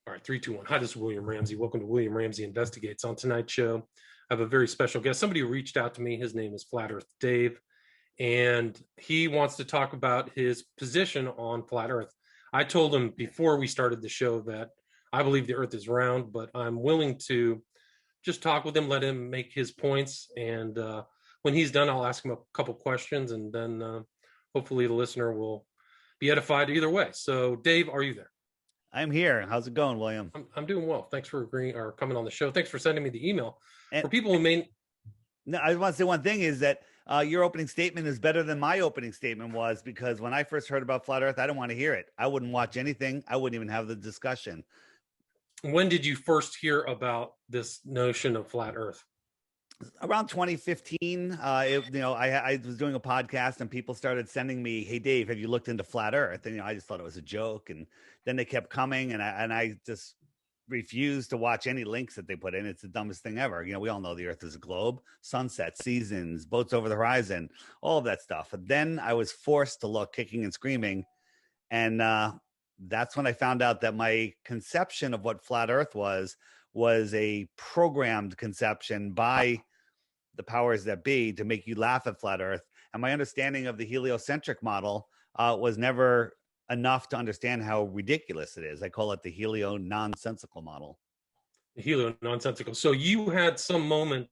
All right, 3, 2, 1. Hi, this is William Ramsey. Welcome to William Ramsey Investigates. On tonight's show, I have a very special guest. Somebody who reached out to me. His name is Flat Earth Dave, and he wants to talk about his position on Flat Earth. I told him before we started the show that I believe the Earth is round, but I'm willing to just talk with him, let him make his points, and when he's done, I'll ask him a couple questions, and then hopefully the listener will be edified either way. So, Dave, are you there? I'm here. How's it going, William? I'm doing well. Thanks for agreeing or coming on the show. Thanks for sending me the email. And For people who may, no, I want to say one thing is that your opening statement is better than my opening statement was, because when I first heard about Flat Earth, I didn't want to hear it. I wouldn't watch anything. I wouldn't even have the discussion. when did you first hear about this notion of flat Earth? Around 2015, I was doing a podcast and people started sending me, "Hey, Dave, have you looked into Flat Earth?" And I just thought it was a joke, and then they kept coming, and I just refused to watch any links that they put in. It's the dumbest thing ever. We all know the Earth is a globe, sunset, seasons, boats over the horizon, all of that stuff. And then I was forced to look, kicking and screaming, and that's when I found out that my conception of what Flat Earth was a programmed conception by the powers that be to make you laugh at Flat Earth. And my understanding of the heliocentric model was never enough to understand how ridiculous it is. I call it the helio-nonsensical model. The helio-nonsensical. So you had some moment.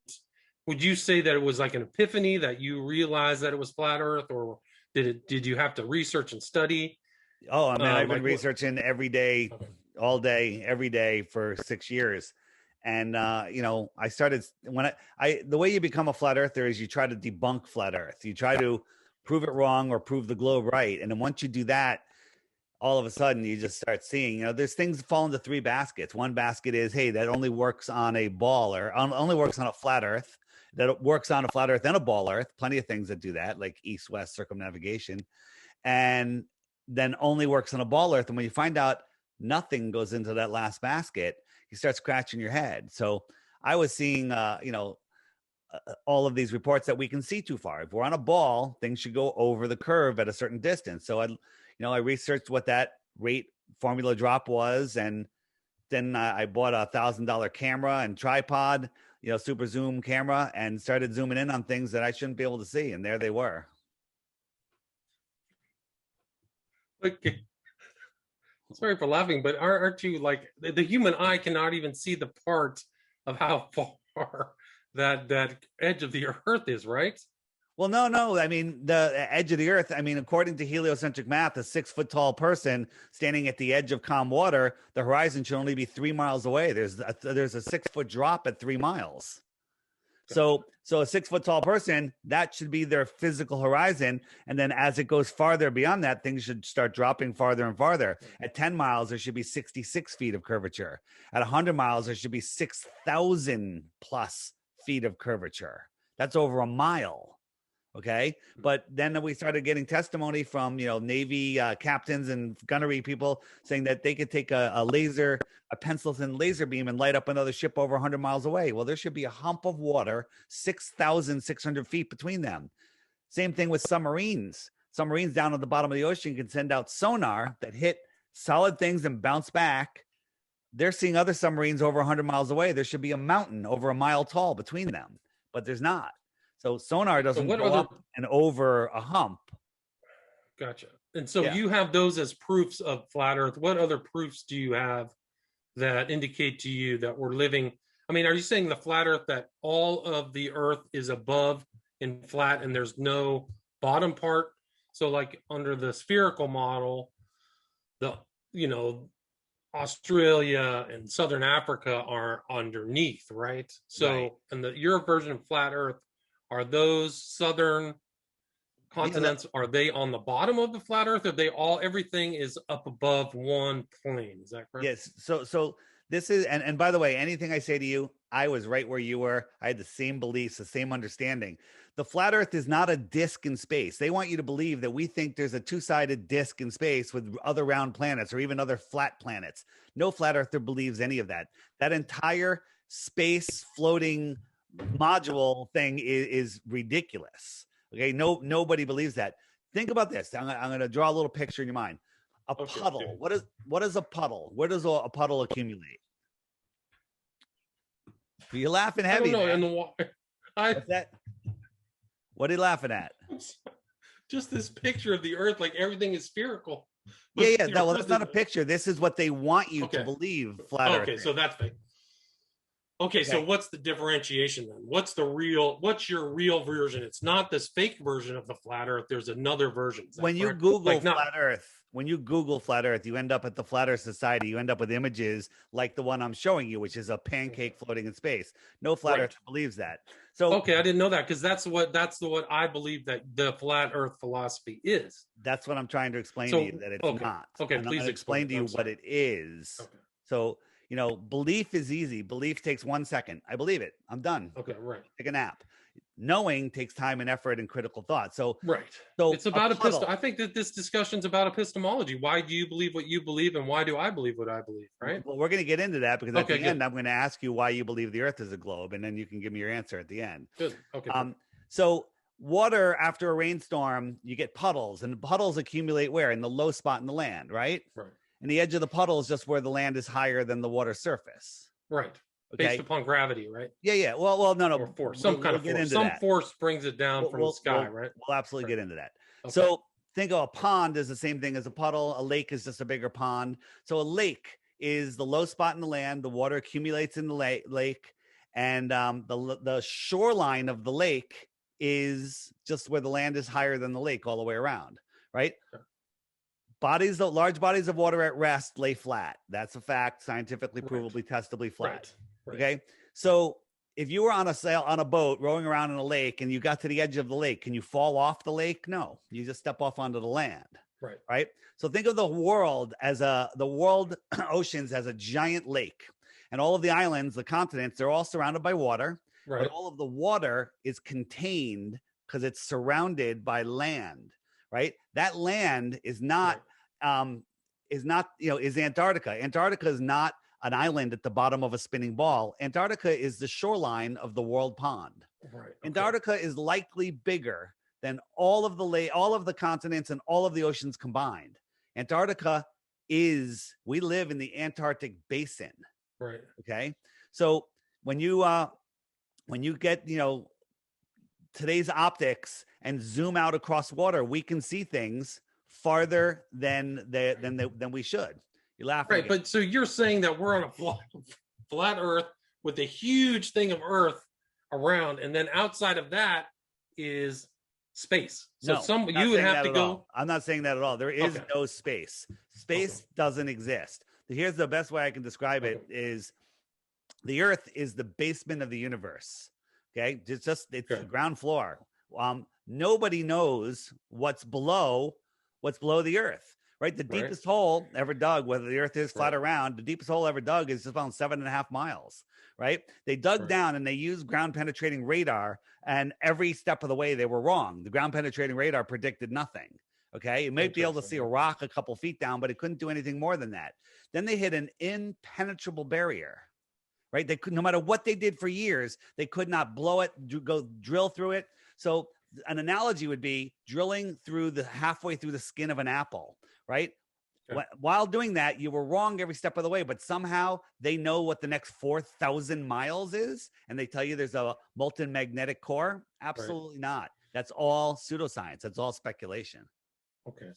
Would you say that it was like an epiphany that you realized that it was flat Earth, or did you have to research and study? Oh, I mean, I've been like researching every day, Okay. all day, every day for 6 years. And, I started when the way you become a flat earther is you try to debunk flat Earth. You try to prove it wrong or prove the globe right. And then once you do that, all of a sudden you just start seeing, there's things that fall into three baskets. One basket is, hey, that only works on a ball or only works on a flat Earth. That works on a flat Earth and a ball Earth. Plenty of things that do that, like east-west circumnavigation. And then only works on a ball Earth. And when you find out nothing goes into that last basket, you start scratching your head. So I was seeing, all of these reports that we can see too far. If we're on a ball, things should go over the curve at a certain distance. So I researched what that rate formula drop was, and then I bought $1,000 camera and tripod, super zoom camera, and started zooming in on things that I shouldn't be able to see, and there they were. Okay. Sorry for laughing, but aren't you like the human eye cannot even see the part of how far that edge of the Earth is, right? Well, no. I mean, the edge of the Earth, according to heliocentric math, a 6 foot tall person standing at the edge of calm water, the horizon should only be 3 miles away. There's a 6 foot drop at 3 miles. So a 6 foot tall person, that should be their physical horizon. And then as it goes farther beyond that, things should start dropping farther and farther. At 10 miles, there should be 66 feet of curvature. At 100 miles, there should be 6,000 plus feet of curvature. That's over a mile. Okay. But then we started getting testimony from, Navy captains and gunnery people saying that they could take a pencil thin laser beam and light up another ship over 100 miles away. Well, there should be a hump of water, 6,600 feet between them. Same thing with submarines. Submarines down at the bottom of the ocean can send out sonar that hit solid things and bounce back. They're seeing other submarines over 100 miles away. There should be a mountain over a mile tall between them, but there's not. So sonar doesn't go up and over a hump. Gotcha. And so you have those as proofs of flat Earth. What other proofs do you have that indicate to you that we're living? Are you saying the flat Earth, that all of the Earth is above and flat and there's no bottom part? So like under the spherical model, Australia and Southern Africa are underneath, right? So, right. And your version of flat Earth, are those southern continents, are they on the bottom of the flat Earth? Or everything is up above one plane? Is that correct? Yes. So this is, and by the way, anything I say to you, I was right where you were. I had the same beliefs, the same understanding. The flat Earth is not a disc in space. They want you to believe that we think there's a two-sided disc in space with other round planets or even other flat planets. No flat earther believes any of that. That entire space floating module thing is ridiculous. Okay, nobody believes that. Think about this. I'm going to draw a little picture in your mind. A Okay. puddle. What is a puddle? Where does a puddle accumulate? You're laughing I don't heavy, know. man. And the water. I What's that? What are you laughing at? just this picture of the Earth, like everything is spherical. Yeah, But yeah. the No, well, Earth that's is not a picture. This is what they want you to okay. believe. Flat Earth. Okay, so that's fake. Okay, so Okay. what's the differentiation then? What's your real version? It's not this fake version of the flat Earth. There's another version. Is that When you correct? Google Like not flat Earth, you end up at the Flat Earth Society. You end up with images like the one I'm showing you, which is a pancake floating in space. No flat right. Earth believes that. So Okay, I didn't know that because that's what I believe that the flat Earth philosophy is. that's what I'm trying to explain to you, So that it's okay, not. okay, And I'm going please to explain explain it. to you I'm what sorry. it is. Okay, So, belief is easy. Belief takes 1 second. I believe it. I'm done. okay, right, Take a nap. Knowing takes time and effort and critical thought. So, right. so It's a about puddle. I think that this discussion's about epistemology. Why do you believe what you believe, and why do I believe what I believe? Right? Well, we're going to get into that because at Okay, the good, end, I'm going to ask you why you believe the Earth is a globe, and then you can give me your answer at the end. good. Okay, So water after a rainstorm, you get puddles, and puddles accumulate where? In the low spot in the land, right? right, And the edge of the puddle is just where the land is higher than the water surface. right. Based Okay. upon gravity, right? Yeah, yeah. Well, no, Or force, some we'll kind of get force. into Some that. force brings it down from the sky, right? We'll absolutely Right. get into that. Okay. So think of a pond as the same thing as a puddle. A lake is just a bigger pond. So a lake is the low spot in the land. The water accumulates in the lake, and the shoreline of the lake is just where the land is higher than the lake all the way around, right? Okay. Large bodies of water at rest lay flat. That's a fact, scientifically, Right. provably, testably flat. Right. Okay. So if you were on a boat rowing around in a lake and you got to the edge of the lake, can you fall off the lake? No, you just step off onto the land. Right. Right. So think of the world oceans as a giant lake, and all of the islands, the continents, they're all surrounded by water. Right. But all of the water is contained because it's surrounded by land. Right. That land is not is Antarctica. Antarctica is not an island at the bottom of a spinning ball. Antarctica is the shoreline of the world pond. Right. Okay. Antarctica is likely bigger than all of the continents and all of the oceans combined. Antarctica we live in the Antarctic basin. Right. Okay. So when you get, today's optics and zoom out across water, we can see things farther than we should. You're laughing. Right. But so you're saying that we're on a flat Earth with a huge thing of Earth around, and then outside of that is space. So you would have to go. I'm not saying that at all. There is no space. Space doesn't exist. Here's the best way I can describe it is the Earth is the basement of the universe. Okay. It's the ground floor. Nobody knows what's below the Earth, right? The deepest hole ever dug, whether the Earth is flat or round, the deepest hole ever dug is about 7.5 miles, right? They dug down and they used ground penetrating radar, and every step of the way they were wrong. The ground penetrating radar predicted nothing. Okay. You might be able to see a rock a couple feet down, but it couldn't do anything more than that. Then they hit an impenetrable barrier, right? They could, no matter what they did for years, they could not blow it, go drill through it. So an analogy would be drilling halfway through the skin of an apple, right? Okay. While doing that, you were wrong every step of the way, but somehow they know what the next 4,000 miles is, and they tell you there's a molten magnetic core. Absolutely not. That's all pseudoscience. That's all speculation. Okay.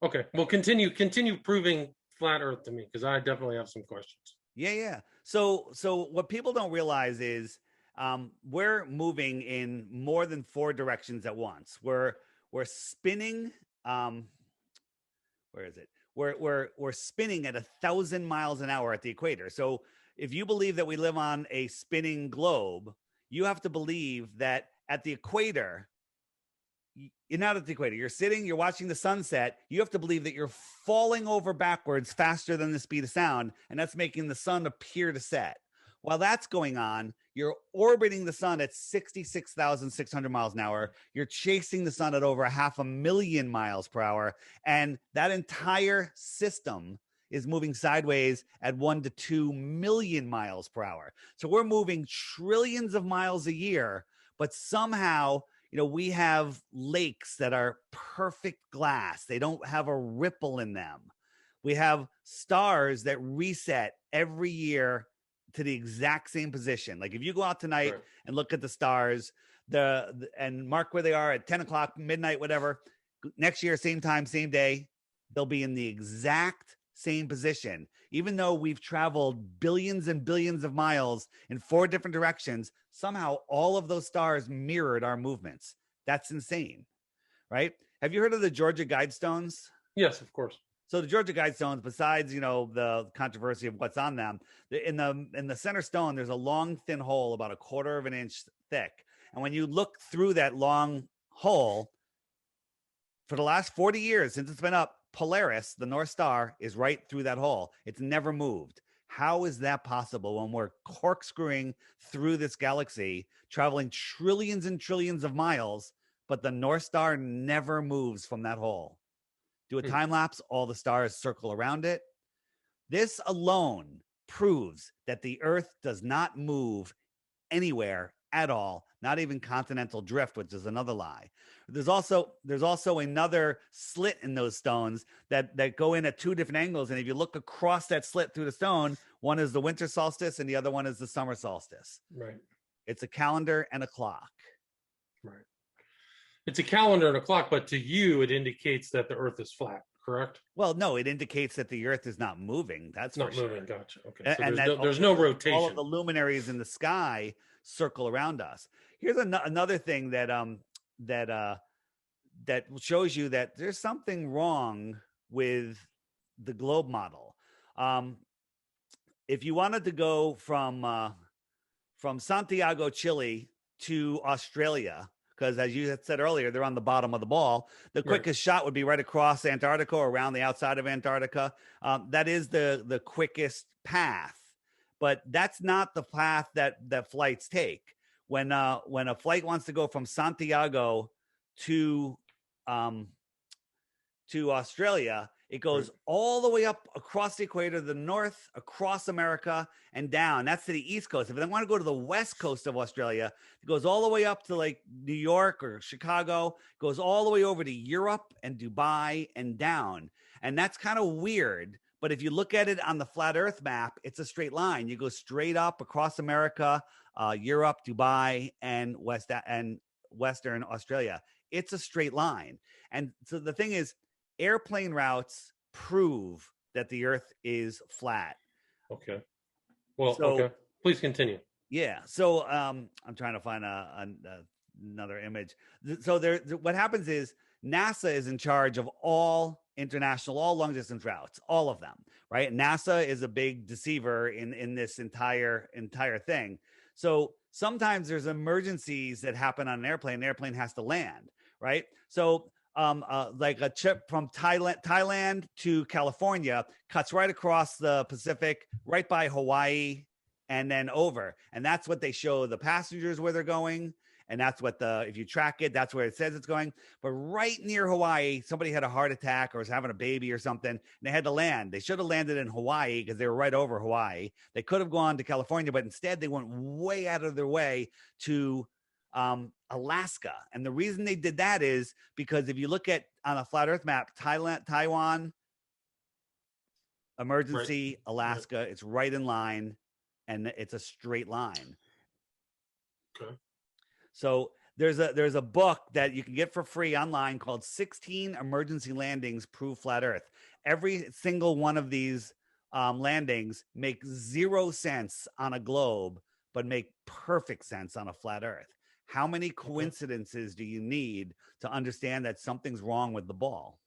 Okay. Well, continue proving flat Earth to me, because I definitely have some questions. Yeah. So what people don't realize is we're moving in more than 4 directions at once. We're spinning. Where is it? We're spinning at 1,000 miles an hour at the equator. So if you believe that we live on a spinning globe, you have to believe that at the equator, you're not at the equator. You're sitting, you're watching the sunset. You have to believe that you're falling over backwards faster than the speed of sound, and that's making the sun appear to set. While that's going on, you're orbiting the sun at 66,600 miles an hour. You're chasing the sun at over 500,000 miles per hour. And that entire system is moving sideways at 1 to 2 million miles per hour. So we're moving trillions of miles a year, but somehow, we have lakes that are perfect glass. They don't have a ripple in them. We have stars that reset every year to the exact same position. Like if you go out tonight Right. and look at the stars, and mark where they are at 10 o'clock, midnight, whatever, next year, same time, same day, they'll be in the exact same position. Even though we've traveled billions and billions of miles in 4 different directions, somehow all of those stars mirrored our movements. That's insane, right? Have you heard of the Georgia Guidestones? Yes, of course. So the Georgia Guidestones, besides the controversy of what's on them, in the center stone, there's a long, thin hole about a quarter of an inch thick. And when you look through that long hole, for the last 40 years since it's been up, Polaris, the North Star, is right through that hole. It's never moved. How is that possible when we're corkscrewing through this galaxy, traveling trillions and trillions of miles, but the North Star never moves from that hole? Do a time lapse, all the stars circle around it. This alone proves that the Earth does not move anywhere at all, not even continental drift, which is another lie. There's also another slit in those stones that go in at 2 different angles, and if you look across that slit through the stone, one is the winter solstice and the other one is the summer solstice. Right. It's a calendar and a clock. Right. It's a calendar and a clock, but to you, it indicates that the Earth is flat, correct? Well, no, it indicates that the Earth is not moving. That's not for moving. Sure. Gotcha. Okay. So And there's no rotation. All of the luminaries in the sky circle around us. Here's another thing that shows you that there's something wrong with the globe model. If you wanted to go from Santiago, Chile to Australia, because as you had said earlier, they're on the bottom of the ball, the quickest shot would be right across Antarctica or around the outside of Antarctica. That is the quickest path, but that's not the path that flights take. When a flight wants to go from Santiago to Australia, it goes all the way up across the equator, the north, across America, and down. That's to the east coast. If they want to go to the west coast of Australia, it goes all the way up to like New York or Chicago, goes all the way over to Europe and Dubai and down. And that's kind of weird. But if you look at it on the flat Earth map, it's a straight line. You go straight up across America, Europe, Dubai, and Western Australia. It's a straight line. And so the thing is, airplane routes prove that the Earth is flat. Okay. Well, okay. Please continue. Yeah. So I'm trying to find another image. So what happens is NASA is in charge of all long distance routes, all of them, right? NASA is a big deceiver in this entire thing. So sometimes there's emergencies that happen on an airplane. The airplane has to land, right? So like a trip from Thailand to California cuts right across the Pacific, right by Hawaii, and then over. And that's what they show the passengers where they're going. And that's what if you track it, that's where it says it's going. But right near Hawaii, somebody had a heart attack or was having a baby or something, and they had to land. They should have landed in Hawaii because they were right over Hawaii. They could have gone to California, but instead they went way out of their way to Alaska. And the reason they did that is because if you look at on a flat Earth map, Taiwan, emergency, Alaska, it's right in line, and it's a straight line. Okay. So there's a book that you can get for free online called 16 Emergency Landings Prove Flat Earth. Every single one of these landings make 0 sense on a globe, but make perfect sense on a flat Earth. How many coincidences do you need to understand that something's wrong with the ball?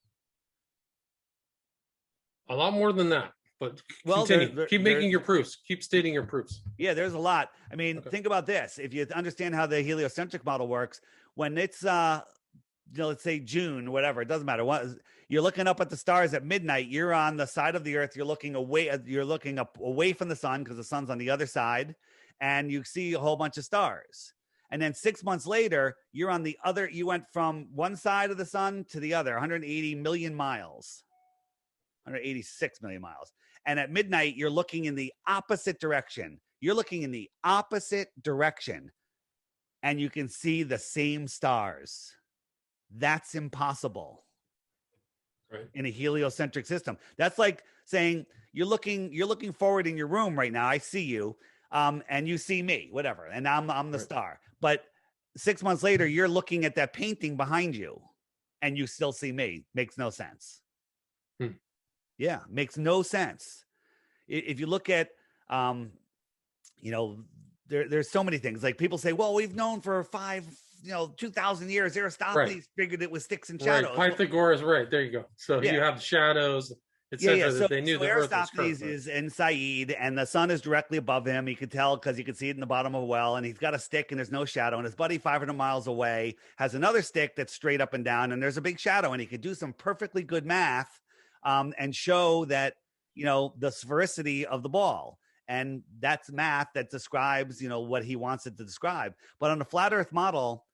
A lot more than that, but continue. Keep making your proofs. Keep stating your proofs. Yeah, there's a lot. I mean, think about this. If you understand how the heliocentric model works, when it's let's say June, whatever, it doesn't matter what, you're looking up at the stars at midnight, you're on the side of the Earth, you're looking up away from the sun because the sun's on the other side, and you see a whole bunch of stars. And then 6 months later, you're on the other, you went from one side of the sun to the other, 180 million miles, 186 million miles. And at midnight, you're looking in the opposite direction. You're looking in the opposite direction. and you can see the same stars. That's impossible Right. in a heliocentric system. That's like saying you're looking forward in your room right now. I see you, and you see me, whatever, and I'm the Right. star. But 6 months later, you're looking at that painting behind you, and you still see me. Makes no sense. Hmm. Yeah, makes no sense. If you look at, um, you know, there's so many things. Like people say, well, we've known for 2,000 years. Right. Aristophanes figured it was sticks and Right. shadows. Well, Pythagoras. Right. There you go. So yeah, you have the shadows, yeah. etc. So, That they knew so the Earth was Aristophanes curved. Right. is in Said, and the sun is directly above him. He could tell because he could see it in the bottom of a well, and he's got a stick, and there's no shadow. And his buddy, 500 miles away, has another stick that's straight up and down, and there's a big shadow. And he could do some perfectly good math, and show that the sphericity of the ball. And that's math that describes what he wants it to describe. But on a flat Earth model,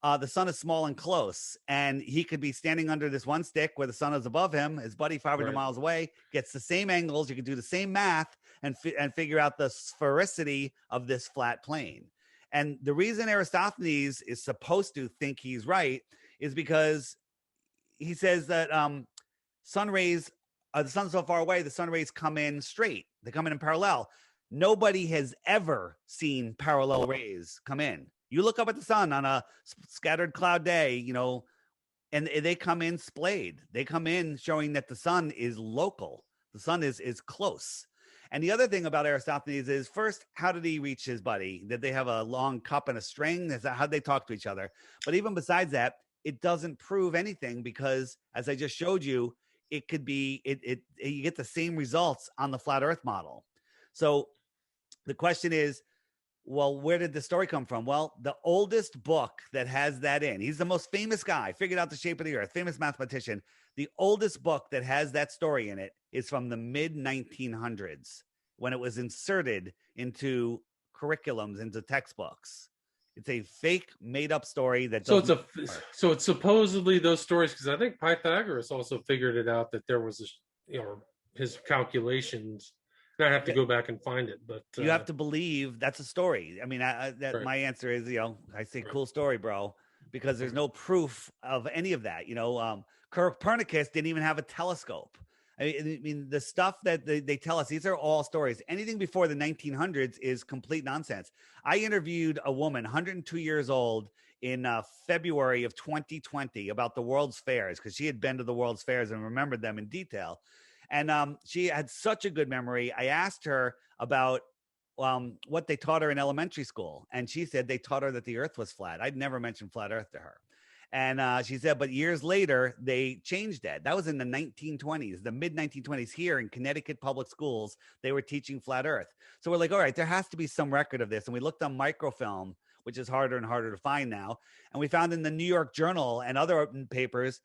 the sun is small and close, and he could be standing under this one stick where the sun is above him. His buddy, 500 Right. miles away, gets the same angles. You could do the same math and figure out the sphericity of this flat plane. And the reason Aristophanes is supposed to think he's right is because he says that sun rays, the sun's so far away, the sun rays come in straight. They come in parallel. Nobody has ever seen parallel rays come in. You look up at the sun on a scattered cloud day, and they come in splayed. They come in showing that the sun is local. The sun is close. And the other thing about Aristophanes is, first, how did he reach his buddy? Did they have a long cup and a string? Is that how they talk to each other? But even besides that, it doesn't prove anything because, as I just showed you, it could be you get the same results on the flat Earth model. So the question is, well, where did the story come from? Well, the oldest book that has that in, he's the most famous guy, figured out the shape of the Earth, famous mathematician. The oldest book that has that story in it is from the mid 1900s when it was inserted into curriculums, into textbooks. It's a fake, made-up story that So doesn't work. so it's supposedly those stories, because I think Pythagoras also figured it out that there was his calculations. And I have to Yeah, go back and find it, but you have to believe that's a story. I mean, that right. my answer is, I say, Right. cool story, bro, because there's Right. no proof of any of that. Copernicus didn't even have a telescope. I mean, the stuff that they tell us, these are all stories. Anything before the 1900s is complete nonsense. I interviewed a woman, 102 years old, in February of 2020 about the World's Fairs because she had been to the World's Fairs and remembered them in detail. And she had such a good memory. I asked her about what they taught her in elementary school. And she said they taught her that the earth was flat. I'd never mentioned flat earth to her. And she said, but years later, they changed that. That was in the 1920s, the mid 1920s here in Connecticut public schools. They were teaching flat earth. So we're like, all right, there has to be some record of this. And we looked on microfilm, which is harder and harder to find now. And we found in the New York Journal and other papers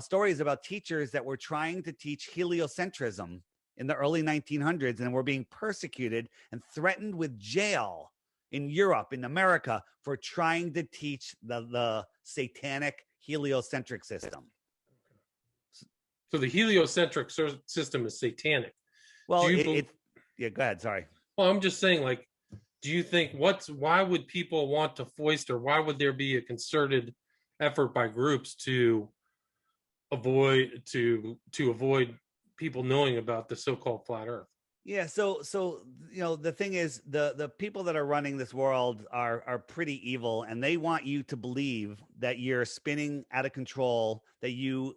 stories about teachers that were trying to teach heliocentrism in the early 1900s and were being persecuted and threatened with jail in Europe, in America, for trying to teach the satanic heliocentric system. So the heliocentric system is satanic. Well, Do you? yeah, go ahead. Sorry. Well, I'm just saying, like, do you think why would people want to foist, or why would there be a concerted effort by groups to avoid people knowing about the so-called flat Earth? Yeah, so the thing is, the people that are running this world are pretty evil, and they want you to believe that you're spinning out of control, that you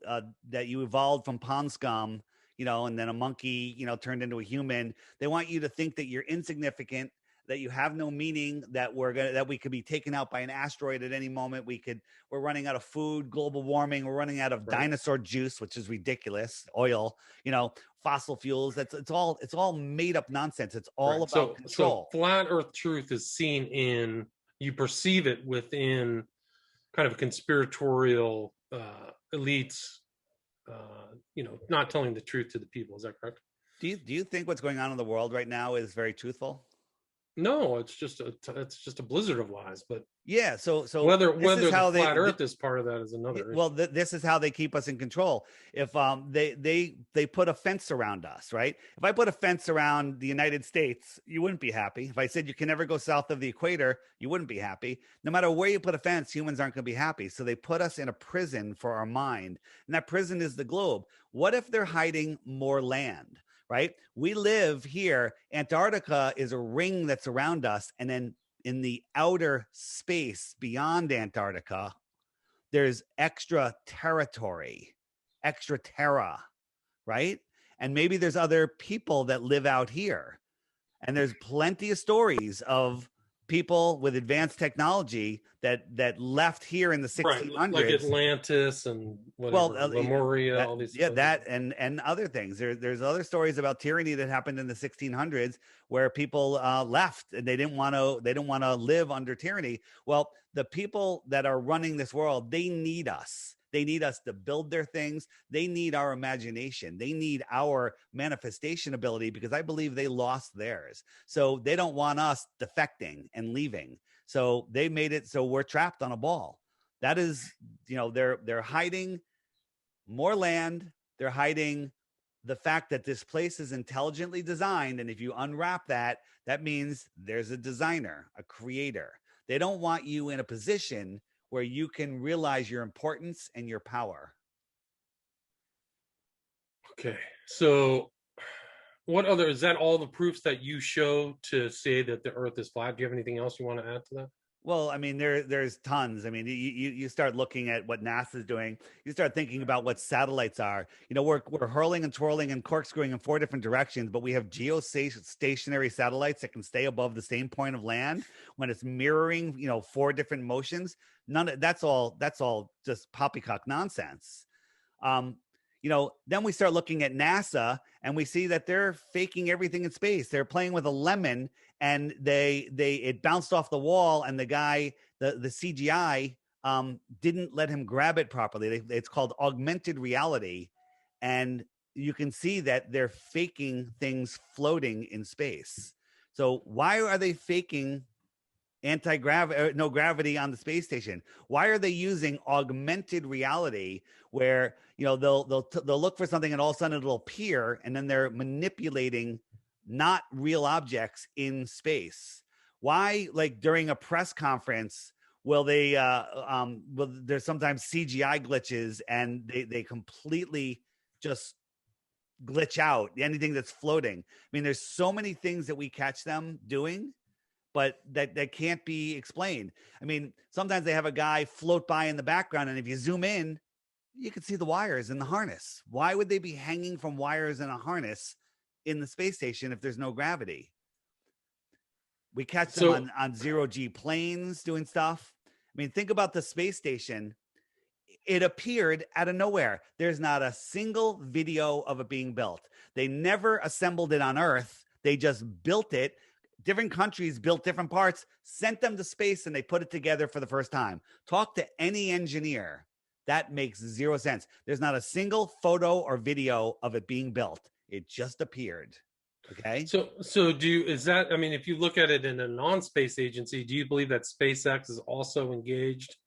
evolved from pond scum, and then a monkey, turned into a human. They want you to think that you're insignificant, that you have no meaning, that we could be taken out by an asteroid at any moment. We're running out of food, global warming, we're running out of Right. dinosaur juice, which is ridiculous, oil, fossil fuels. It's all made up nonsense. It's all Right. about So control. flat Earth truth is seen you perceive it within kind of conspiratorial elites, not telling the truth to the people. Is that correct? Do you think what's going on in the world right now is very truthful? No, it's just a blizzard of lies. But Yeah. So whether this is the how flat Earth is part of that is yeah, another well, issue. this is how they keep us in control. If they put a fence around us, right? If I put a fence around the United States, you wouldn't be happy. If I said you can never go south of the equator, you wouldn't be happy. No matter where you put a fence, humans aren't going to be happy. So they put us in a prison for our mind, and that prison is the globe. What if they're hiding more land? Right? We live here. Antarctica is a ring that's around us, and then in the outer space beyond Antarctica, there's extra territory, extra terra, right? And maybe there's other people that live out here. And there's plenty of stories of people with advanced technology that left here in the Right, like 1600s. Atlantis and Well, whatever, Lemuria, all these. yeah, that and other things. There's other stories about tyranny that happened in the 1600s where people left and they didn't want to live under tyranny. Well, the people that are running this world, they need us. They need us to build their things. They need our imagination. They need our manifestation ability because I believe they lost theirs. So they don't want us defecting and leaving. So they made it so we're trapped on a ball. That is, they're hiding more land. They're hiding the fact that this place is intelligently designed. And if you unwrap that, that means there's a designer, a creator. They don't want you in a position where you can realize your importance and your power. Okay, so what other, is that all the proofs that you show to say that the Earth is flat? Do you have anything else you want to add to that? Well, I mean, there's tons. I mean, you start looking at what NASA's doing. You start thinking about what satellites are. We're hurling and twirling and corkscrewing in 4 different directions, but we have geostationary satellites that can stay above the same point of land when it's mirroring, 4 different motions. That's all just poppycock nonsense. Um, then we start looking at NASA and we see that they're faking everything in space. They're playing with a lemon and it bounced off the wall and the guy, the CGI didn't let him grab it properly. It's called augmented reality. And you can see that they're faking things floating in space. So why are they faking no gravity on the space station? Why are they using augmented reality where they'll look for something and all of a sudden it'll appear, and then they're manipulating not real objects in space? Why, like during a press conference, will they there's sometimes CGI glitches and they completely just glitch out anything that's floating? I mean, there's so many things that we catch them doing, but that can't be explained. I mean, sometimes they have a guy float by in the background, and if you zoom in, you can see the wires in the harness. Why would they be hanging from wires in a harness in the space station if there's no gravity? We catch them on zero-G planes doing stuff. I mean, think about the space station. It appeared out of nowhere. There's not a single video of it being built. They never assembled it on Earth. They just built it. Different countries built different parts, sent them to space, and they put it together for the first time. Talk to any engineer. That makes zero sense. There's not a single photo or video of it being built. It just appeared. Okay. So I mean, if you look at it in a non-space agency, do you believe that SpaceX is also engaged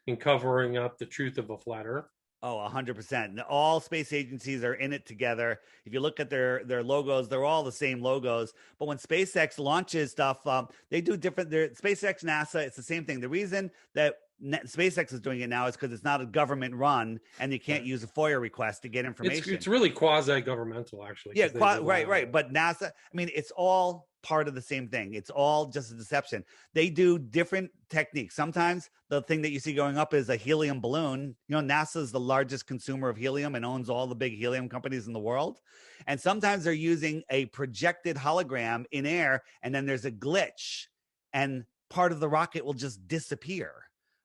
in covering up the truth of a flat Earth? Oh, 100%. All space agencies are in it together. If you look at their logos, they're all the same logos. But when SpaceX launches stuff, they do different. SpaceX, NASA, it's the same thing. The reason that SpaceX is doing it now is because it's not a government run, and you can't use a FOIA request to get information. It's really quasi-governmental, actually. Yeah, right. But NASA, I mean, it's all part of the same thing. It's all just a deception. They do different techniques. Sometimes the thing that you see going up is a helium balloon. NASA is the largest consumer of helium and owns all the big helium companies in the world. And sometimes they're using a projected hologram in air, and then there's a glitch, and part of the rocket will just disappear.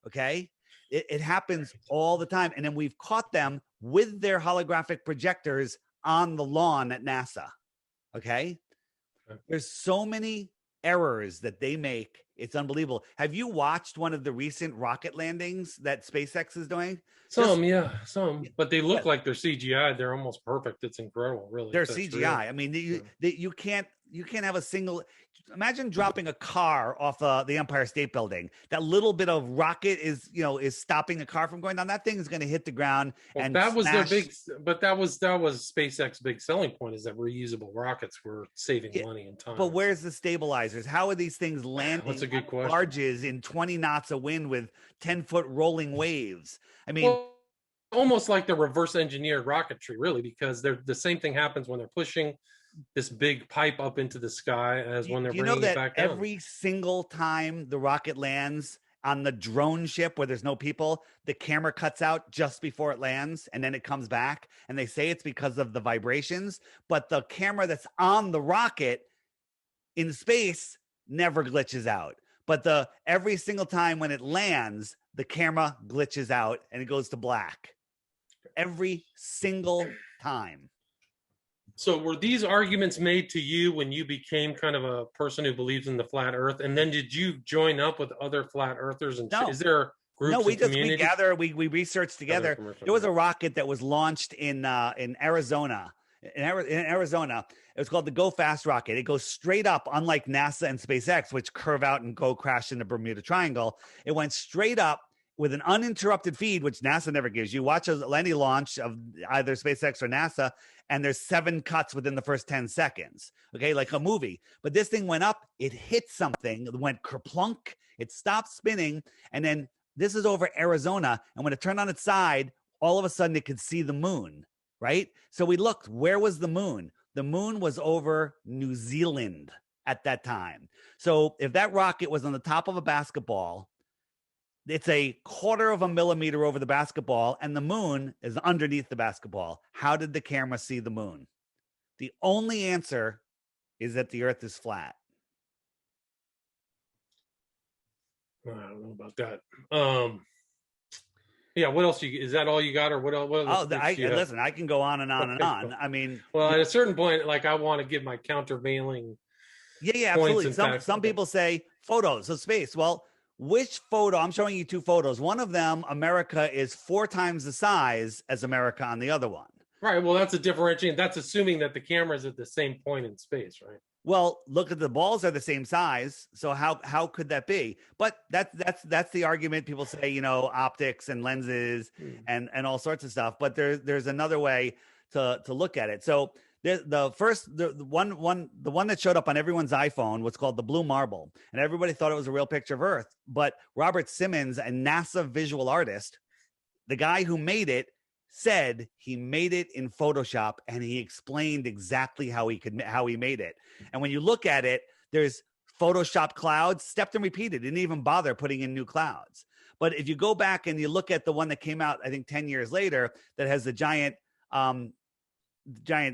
Okay. It happens all the time. And then we've caught them with their holographic projectors on the lawn at NASA. Okay. There's so many errors that they make. It's unbelievable. Have you watched one of the recent rocket landings that SpaceX is doing? Some, but they look like they're CGI. They're almost perfect. It's incredible, really. They're CGI. Real. I mean, you can't you can't have a single. Imagine dropping a car off the Empire State Building. That little bit of rocket is stopping the car from going down. That thing is going to hit the ground Well, and that was their smash. big, but that was SpaceX big selling point, is that reusable rockets were saving money and time. But where's the stabilizers? How are these things landing? That's a good question. Barges in 20 knots of wind with 10-foot rolling waves. I mean, well, almost like the reverse engineered rocketry, really, because the same thing happens when they're pushing this big pipe up into the sky as when they're bringing it back down. Every single time the rocket lands on the drone ship where there's no people, the camera cuts out just before it lands and then it comes back. And they say it's because of the vibrations, but the camera that's on the rocket in space never glitches out. But every single time when it lands, the camera glitches out and it goes to black. Every single time. So were these arguments made to you when you became kind of a person who believes in the flat earth? And then did you join up with other flat earthers? And no. Is there groups? No, we gather, we researched together. There was a rocket that was launched in Arizona. In Arizona, it was called the Go Fast rocket. It goes straight up, unlike NASA and SpaceX, which curve out and go crash in the Bermuda Triangle. It went straight up with an uninterrupted feed, which NASA never gives you. Watch any launch of either SpaceX or NASA, and there's 7 cuts within the first 10 seconds. Okay, like a movie. But this thing went up, it hit something, it went kerplunk, it stopped spinning, and then this is over Arizona, and when it turned on its side, all of a sudden it could see the moon, right? So we looked, where was the moon? The moon was over New Zealand at that time. So if that rocket was on the top of a basketball, it's a 1/4 of a millimeter over the basketball, and the moon is underneath the basketball. How did the camera see the moon? The only answer is that the earth is flat. I don't know about that. Yeah, what else is that all you got, or what else? Listen, I can go on and on and on. I mean, well, at a certain point, like, I want to give my countervailing. Yeah, absolutely. Some people say photos of space. Well, which photo? I'm showing you 2 photos. One of them, America is 4 times the size as America on the other one. Right. Well, that's a differentiating. That's assuming that the camera is at the same point in space, right? Well, look at the balls are the same size. So how could that be? But that's the argument. People say, optics and lenses and all sorts of stuff. But there's another way to look at it. So the one that showed up on everyone's iPhone was called the blue marble, and everybody thought it was a real picture of Earth. But Robert Simmons, a NASA visual artist, the guy who made it, said he made it in Photoshop, and he explained exactly how he made it. And when you look at it, there's Photoshop clouds, stepped and repeated, didn't even bother putting in new clouds. But if you go back and you look at the one that came out, I think 10 years later, that has the giant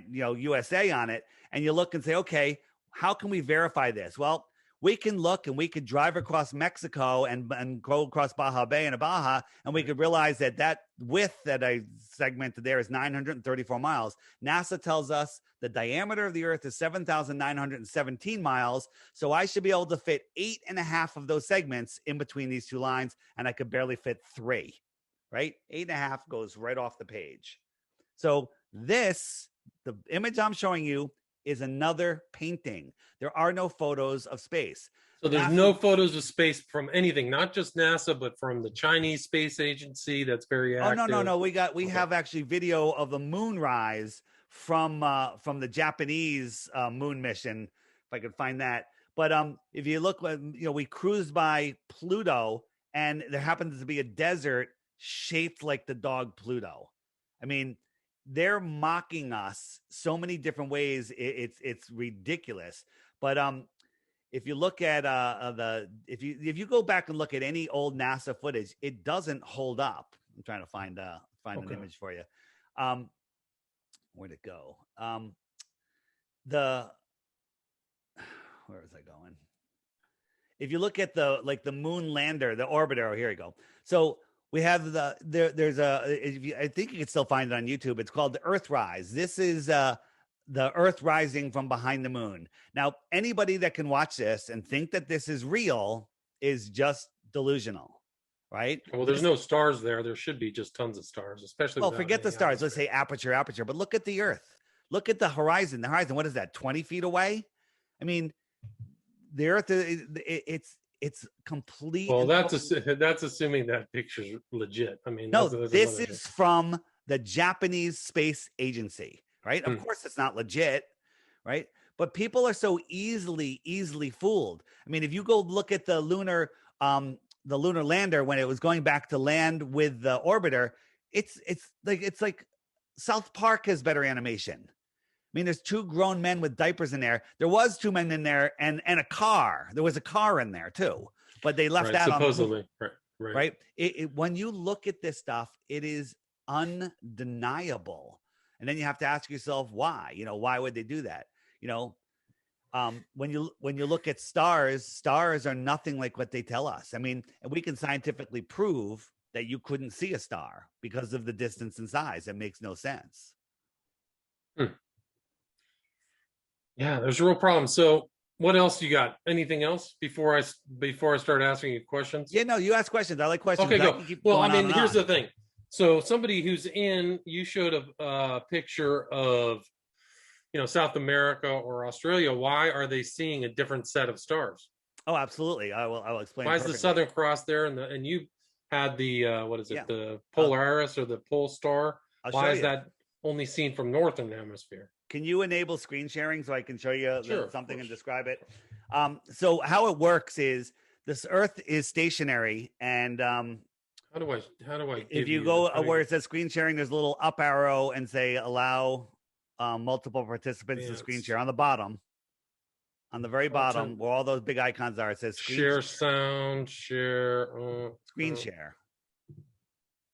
USA on it, and you look and say, okay, how can we verify this? Well, we can look and we could drive across Mexico and go across Baja Bay and Baja, and we could realize that width that I segmented there is 934 miles. NASA tells us the diameter of the Earth is 7,917 miles. So I should be able to fit 8.5 of those segments in between these 2 lines, and I could barely fit 3, right? 8.5 goes right off the page. So the image I'm showing you is another painting. There are no photos of space. So there's no photos of space from anything, not just NASA, but from the Chinese Space Agency that's very active. Oh, no. We have actually video of the moon rise from the Japanese moon mission, if I could find that. But if you look, we cruised by Pluto, and there happens to be a desert shaped like the dog Pluto. I mean, they're mocking us so many different ways. It's ridiculous. But if you look at if you go back and look at any old NASA footage, it doesn't hold up. I'm trying to find an image for you. Where'd it go? Where was I going? If you look at the moon lander, the orbiter, here you go. So we have there's I think you can still find it on YouTube. It's called the Earthrise. This is the Earth rising from behind the moon. Now, anybody that can watch this and think that this is real is just delusional, right? Well, there's no stars there. There should be just tons of stars, especially. Well, forget the stars. Let's say aperture. But look at the Earth. Look at the horizon. The horizon, what is that, 20 feet away? I mean, the Earth it's complete. Well, that's assuming that picture's legit. I mean, No, that's this another thing. is from the Japanese Space Agency, right? Of course, it's not legit, right? But people are so easily fooled. I mean, if you go look at the lunar lander when it was going back to land with the orbiter, it's like South Park has better animation. I mean, there's two grown men with diapers in there. There was two men in there and a car. There was a car in there too, but they left that supposedly. On right. When you look at this stuff, it is undeniable. And then you have to ask yourself why. Why would they do that? When you look at stars are nothing like what they tell us. I mean, and we can scientifically prove that you couldn't see a star because of the distance and size. It makes no sense. Yeah, there's a real problem. So what else you got? Anything else before I start asking you questions? Yeah, no, you ask questions. I like questions. Okay, go. Well, I mean, here's the thing. So somebody who's you showed a picture of, South America or Australia. Why are they seeing a different set of stars? Oh, absolutely. I will explain. Why is the Southern Cross there and you had the what is it? The Polaris or the Pole Star? Why is that only seen from northern hemisphere? Can you enable screen sharing so I can show you something and describe it? So how it works is this Earth is stationary, and how do I? If you go where it says screen sharing, there's a little up arrow and say allow multiple participants to screen share on the bottom. On the very bottom, where all those big icons are, it says share sound, share screen share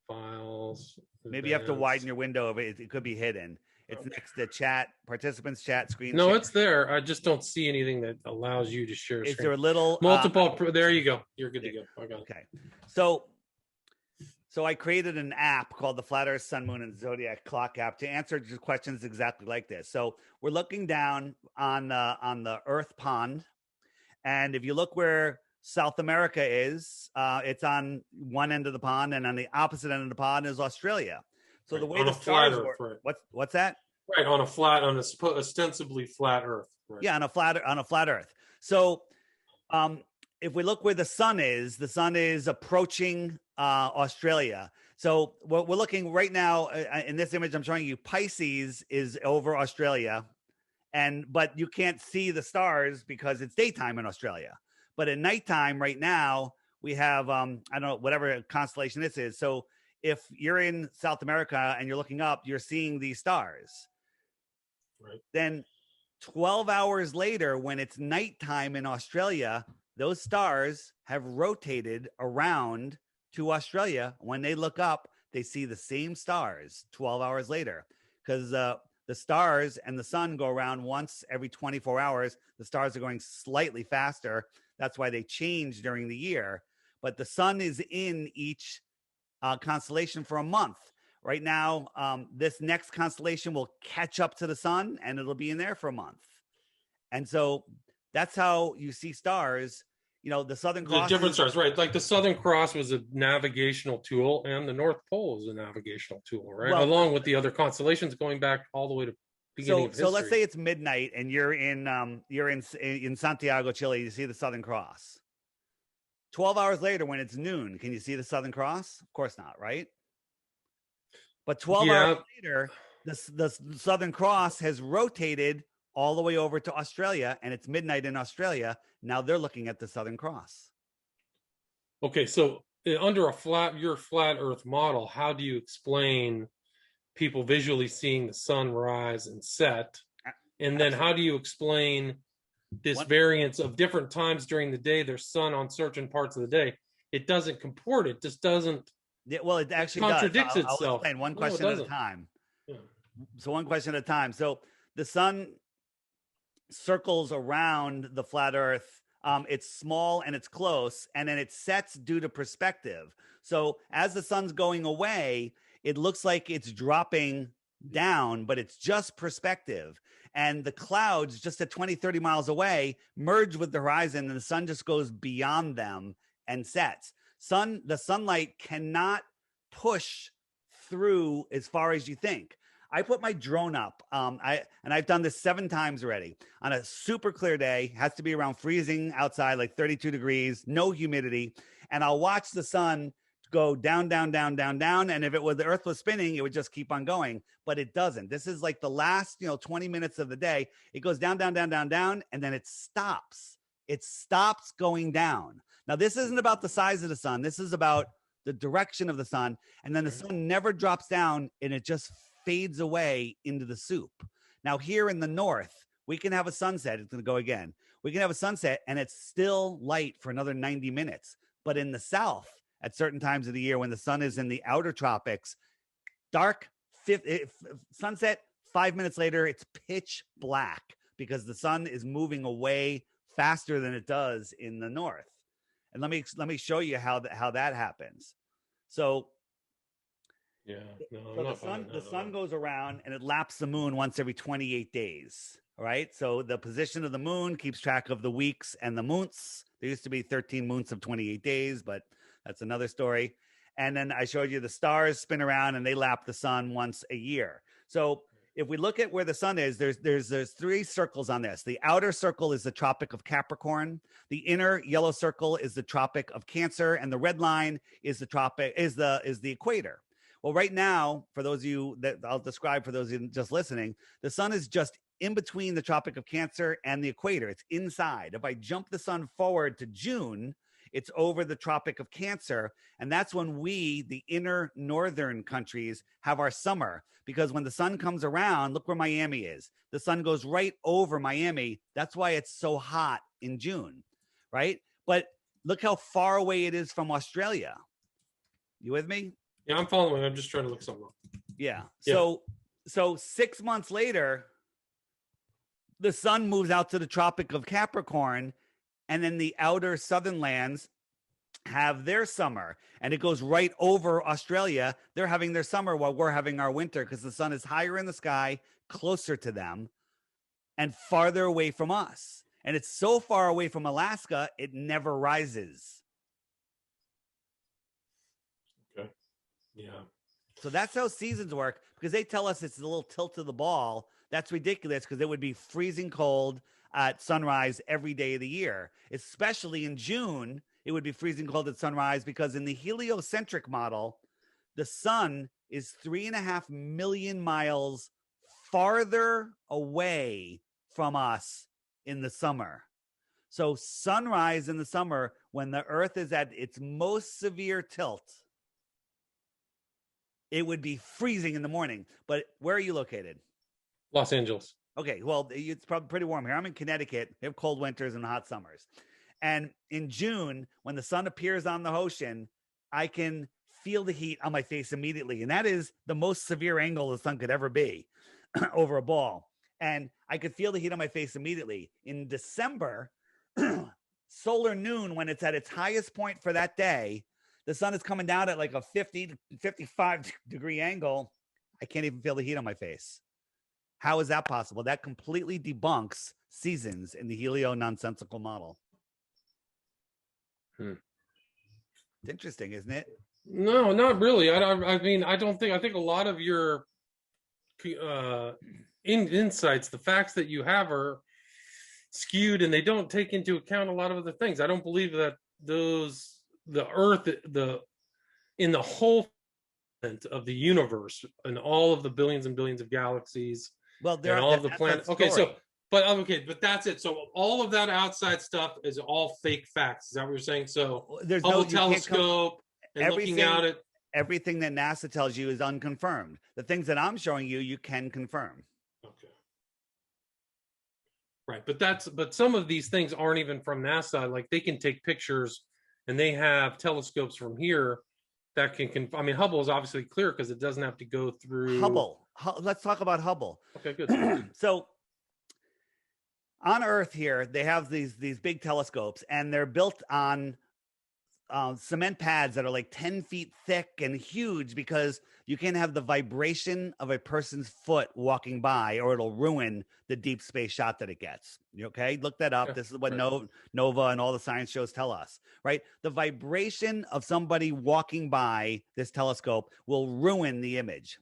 files. Maybe you have to widen your window of it. It could be hidden. It's next to chat, participants chat, screen. No, it's there. I just don't see anything that allows you to share. Is there a little multiple? There you go. You're good to go. I got it. Okay. So I created an app called the Flat Earth, Sun, Moon, and Zodiac Clock app to answer questions exactly like this. So we're looking down on the Earth pond, and if you look where South America is, it's on one end of the pond, and on the opposite end of the pond is Australia. So the way the stars work, what's that? Right, on a ostensibly flat Earth. Right. Yeah, on a flat Earth. So if we look where the sun is approaching Australia. So we're looking right now in this image I'm showing you. Pisces is over Australia, but you can't see the stars because it's daytime in Australia. But at nighttime right now we have I don't know, whatever constellation this is. So if you're in South America and you're looking up, you're seeing these stars. Right. Then 12 hours later, when it's nighttime in Australia, those stars have rotated around to Australia. When they look up, they see the same stars 12 hours later, because the stars and the sun go around once every 24 hours. The stars are going slightly faster. That's why they change during the year. But the sun is in each constellation for a month. Right now, this next constellation will catch up to the sun, and it'll be in there for a month. And so that's how you see stars. The Southern Cross. The different stars, right? Like the Southern Cross was a navigational tool, and the North Pole is a navigational tool, right? Well, along with the other constellations, going back all the way to beginning of history. So let's say it's midnight, and you're in Santiago, Chile. You see the Southern Cross. 12 hours later, when it's noon, can you see the Southern Cross? Of course not, right? But 12 hours later, the Southern Cross has rotated all the way over to Australia, and it's midnight in Australia. Now they're looking at the Southern Cross. Okay, so under your flat Earth model, how do you explain people visually seeing the sun rise and set? And then how do you explain this variance of different times during the day? There's sun on certain parts of the day. It doesn't comport. It just doesn't. Yeah, well, it actually contradicts itself. I'll explain one question at a time. Yeah. So one question at a time. So the sun circles around the flat Earth. It's small and it's close, and then it sets due to perspective. So as the sun's going away, it looks like it's dropping down, but it's just perspective. And the clouds just at 20, 30 miles away merge with the horizon, and the sun just goes beyond them and sets. The sunlight cannot push through as far as you think. I put my drone up. I've done this 7 times already on a super clear day. Has to be around freezing outside, like 32 degrees, no humidity, and I'll watch the sun go down, down, down, down, down. And if it was the Earth was spinning, it would just keep on going, but it doesn't. This is like the last 20 minutes of the day. It goes down, down, down, down, down, and then it stops. It stops going down. Now, this isn't about the size of the sun. This is about the direction of the sun. And then the sun never drops down, and it just fades away into the soup. Now, here in the north, we can have a sunset. It's going to go again. We can have a sunset, and it's still light for another 90 minutes. But in the south, at certain times of the year when the sun is in the outer tropics, dark, sunset, 5 minutes later, it's pitch black because the sun is moving away faster than it does in the north. And let me show you how that happens. So the sun goes around and it laps the moon once every 28 days. All right. So the position of the moon keeps track of the weeks and the months. There used to be 13 months of 28 days, but that's another story. And then I showed you the stars spin around and they lap the sun once a year. So if we look at where the sun is, there's 3 circles on this. The outer circle is the Tropic of Capricorn. The inner yellow circle is the Tropic of Cancer, and the red line is the equator. Well, right now, for those of you that I'll describe for those of you just listening, the sun is just in between the Tropic of Cancer and the equator. It's inside. If I jump the sun forward to June, it's over the Tropic of Cancer. And that's when we, the inner northern countries, have our summer. Because when the sun comes around, look where Miami is. The sun goes right over Miami. That's why it's so hot in June, right? But look how far away it is from Australia. You with me? Yeah, I'm following. I'm just trying to look something up. Yeah. So 6 months later, the sun moves out to the Tropic of Capricorn, and then the outer southern lands have their summer, and it goes right over Australia. They're having their summer while we're having our winter because the sun is higher in the sky, closer to them, and farther away from us. And it's so far away from Alaska, it never rises. Okay. Yeah. So that's how seasons work, because they tell us it's a little tilt of the ball. That's ridiculous because it would be freezing cold at sunrise every day of the year, especially in June. It would be freezing cold at sunrise because in the heliocentric model, the sun is 3.5 million miles farther away from us in the summer. So sunrise in the summer, when the Earth is at its most severe tilt, it would be freezing in the morning. But where are you located? Los Angeles. Okay, well, it's probably pretty warm here. I'm in Connecticut. We have cold winters and hot summers. And in June, when the sun appears on the ocean, I can feel the heat on my face immediately. And that is the most severe angle the sun could ever be over a ball. And I could feel the heat on my face immediately. In December, solar noon, when it's at its highest point for that day, the sun is coming down at like a 50 to 55 degree angle. I can't even feel the heat on my face. How is that possible? That completely debunks seasons in the helio-nonsensical model. It's interesting, isn't it? No, not really. I mean, I think a lot of your insights, the facts that you have are skewed, and they don't take into account a lot of other things. I don't believe that the Earth, in the whole of the universe and all of the billions and billions of galaxies, well, there and are all of the planets. Okay, but that's it. So all of that outside stuff is all fake facts. Is that what you're saying? So there's Hubble telescope and looking out at everything that NASA tells you is unconfirmed. The things that I'm showing you, you can confirm. Okay. Right, but some of these things aren't even from NASA. Like they can take pictures, and they have telescopes from here that can. I mean, Hubble is obviously clear because it doesn't have to go through Hubble. Let's talk about Hubble. Okay, good. So on Earth here, they have these big telescopes, and they're built on cement pads that are like 10 feet thick and huge because you can't have the vibration of a person's foot walking by or it'll ruin the deep space shot that it gets. Okay, look that up. This is what Nova and all the science shows tell us, right? The vibration of somebody walking by this telescope will ruin the image.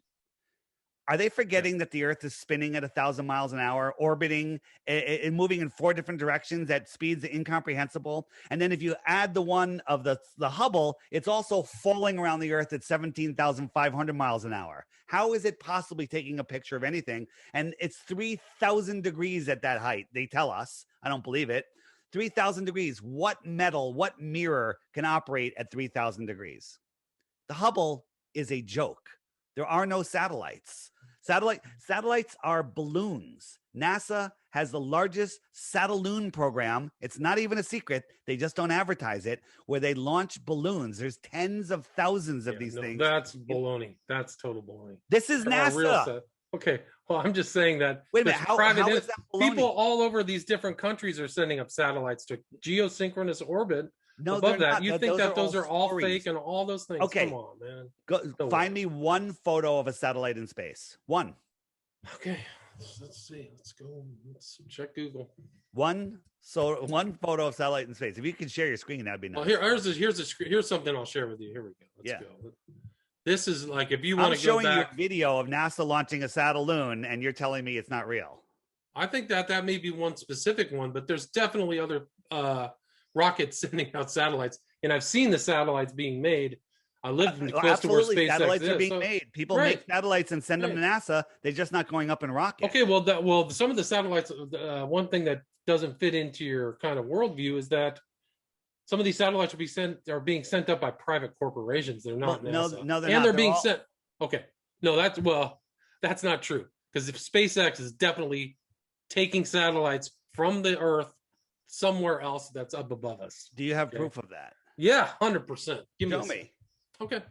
Are they forgetting that the Earth is spinning at 1,000 miles an hour, orbiting and moving in 4 different directions at speeds incomprehensible? And then if you add the one of the Hubble, it's also falling around the Earth at 17,500 miles an hour. How is it possibly taking a picture of anything? And it's 3,000 degrees at that height. They tell us. I don't believe it. 3,000 degrees. What metal, what mirror can operate at 3,000 degrees? The Hubble is a joke. There are no satellites. Satellites are balloons. NASA has the largest Satelloon program. It's not even a secret. They just don't advertise it, where they launch balloons. There's tens of thousands of these things. That's baloney. That's total baloney. This is NASA. Okay. Well, I'm just saying that. Wait a minute. How is that baloney? People all over these different countries are sending up satellites to geosynchronous orbit. No, above that, not. you think that those are all fake and all those things? Okay, come on, man. Go find me one photo of a satellite in space. One. Okay, let's see. Let's go. Let's check Google. One photo of satellite in space. If you could share your screen, that'd be nice. Well, here's something I'll share with you. Here we go. Let's go. This is like if you want to go back. I'm showing you a video of NASA launching a Satelloon, and you're telling me it's not real. I think that may be one specific one, but there's definitely other rockets sending out satellites, and I've seen the satellites being made. I live close to where SpaceX satellites is. Are being made. People make satellites and send them to NASA. They're just not going up in rockets. Okay, well, some of the satellites. One thing that doesn't fit into your kind of worldview is that some of these satellites are being sent up by private corporations. They're not NASA. No, they're and not. They're being sent. Okay, no, that's not true, because if SpaceX is definitely taking satellites from the Earth somewhere else that's up above us. Do you have proof of that? Yeah, 100%. Show me. Okay,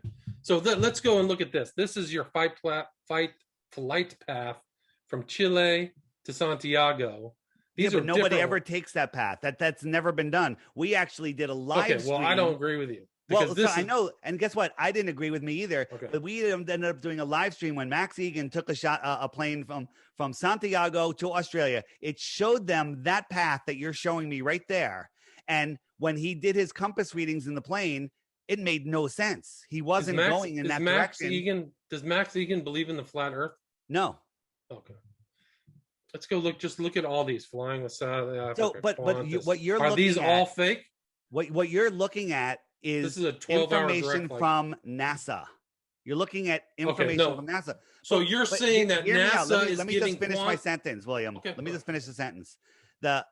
so let's go and look at this. This is your flight path from Chile to Santiago. But nobody ever takes that path. That's never been done. We actually did a live stream. Well, I don't agree with you. I know, and guess what? I didn't agree with me either. Okay. But we ended up doing a live stream when Max Egan took a plane from Santiago to Australia. It showed them that path that you're showing me right there. And when he did his compass readings in the plane, it made no sense. He wasn't going in that direction. Does Max Egan believe in the flat Earth? No. Okay. Let's go look. Just look at all these flying with satellite. What you're are these all fake? What you're looking at is this is a 12-hour information from NASA. You're looking at information from NASA. So you're saying that NASA is let me just finish my sentence, William. Okay, let me just finish the sentence. The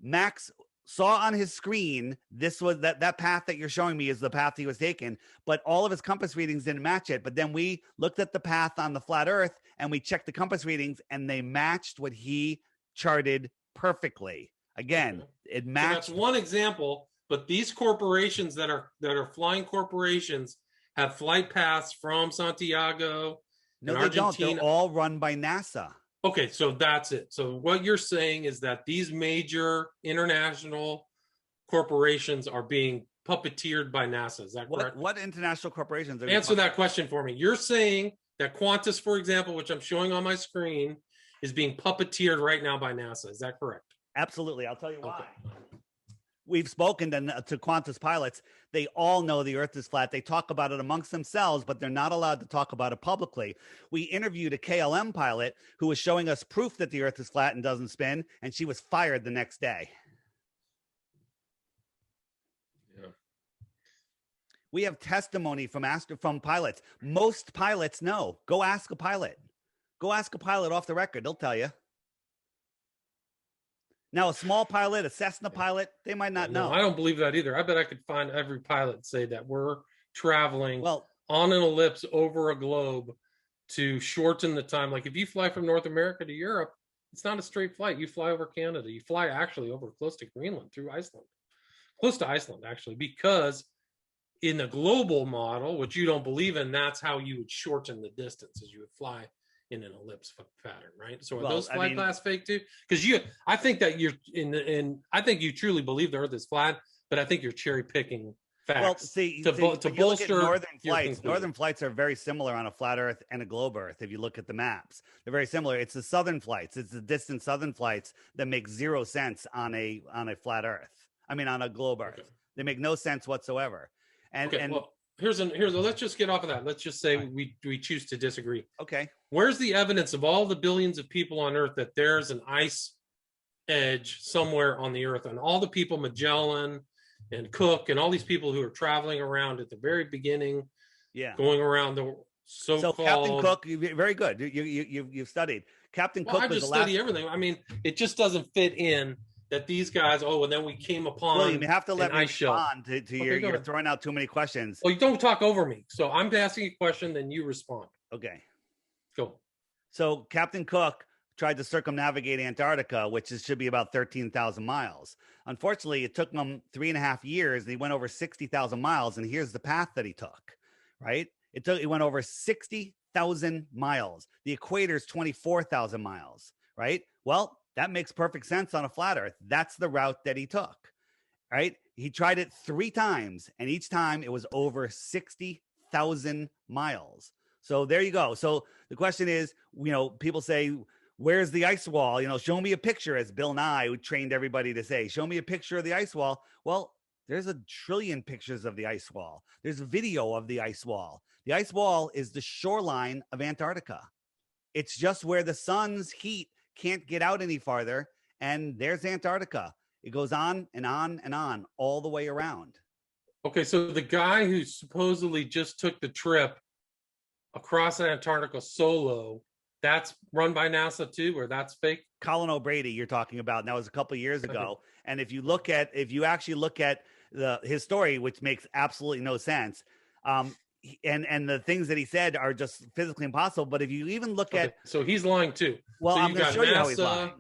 Max saw on his screen, this was that path that you're showing me is the path he was taking, but all of his compass readings didn't match it. But then we looked at the path on the flat Earth and we checked the compass readings and they matched what he charted perfectly. Again, it matched. So that's one example, but these corporations that are flying corporations have flight paths from Santiago. No, they don't. They're all run by NASA. Okay, so that's it. So what you're saying is that these major international corporations are being puppeteered by NASA. Is that correct? What international corporations are Answer that question for me. You're saying that Qantas, for example, which I'm showing on my screen, is being puppeteered right now by NASA. Is that correct? Absolutely. I'll tell you why. We've spoken to Qantas pilots. They all know the Earth is flat. They talk about it amongst themselves, but they're not allowed to talk about it publicly. We interviewed a KLM pilot who was showing us proof that the Earth is flat and doesn't spin, and she was fired the next day. Yeah. We have testimony from pilots. Most pilots know. Go ask a pilot. Go ask a pilot off the record. They'll tell you. Now, a small pilot, a Cessna pilot, they might not know. I don't believe that either. I bet I could find every pilot say that we're traveling on an ellipse over a globe to shorten the time. Like if you fly from North America to Europe, it's not a straight flight. You fly over Canada. You fly actually over close to Greenland through Iceland. Close to Iceland, actually, because in the global model, which you don't believe in, that's how you would shorten the distance, as you would fly in an ellipse pattern, right? So are those flight paths fake too? Because I think that you're I think you truly believe the Earth is flat, but I think you're cherry picking facts. Well, to bolster northern flights. Northern flights are very similar on a flat Earth and a globe Earth. If you look at the maps, they're very similar. It's the southern flights. It's the distant southern flights that make zero sense on a flat Earth. I mean, on a globe Earth, they make no sense whatsoever. let's just get off of that. Let's just say we choose to disagree. Okay. Where's the evidence of all the billions of people on Earth that there's an ice edge somewhere on the Earth, and all the people, Magellan and Cook and all these people who are traveling around at the very beginning, going around the so-called. So Captain Cook, very good. You've studied. Captain Cook. I just study everything. I mean, it just doesn't fit in that these guys. Oh, and then we came upon. William, you have to let me respond to okay, you're throwing out too many questions. Well, you don't talk over me. So I'm asking a question, then you respond. Okay. Go. So Captain Cook tried to circumnavigate Antarctica, which should be about 13,000 miles. Unfortunately, it took him 3.5 years, and he went over 60,000 miles. And here's the path that he took, right? He went over 60,000 miles. The equator is 24,000 miles, right? Well, that makes perfect sense on a flat Earth. That's the route that he took, right? He tried it 3 times, and each time it was over 60,000 miles. So there you go. So the question is, people say, where's the ice wall? Show me a picture, as Bill Nye, who trained everybody to say, show me a picture of the ice wall. Well, there's a trillion pictures of the ice wall. There's a video of the ice wall. The ice wall is the shoreline of Antarctica. It's just where the sun's heat can't get out any farther. And there's Antarctica. It goes on and on and on all the way around. Okay, so the guy who supposedly just took the trip across Antarctica solo, that's run by NASA too, or that's fake? Colin O'Brady you're talking about, and that was a couple of years ago. And if you actually look at his story, which makes absolutely no sense, and the things that he said are just physically impossible. But if you even look at, so he's lying too. Well, so I'm going to show you how he's lying.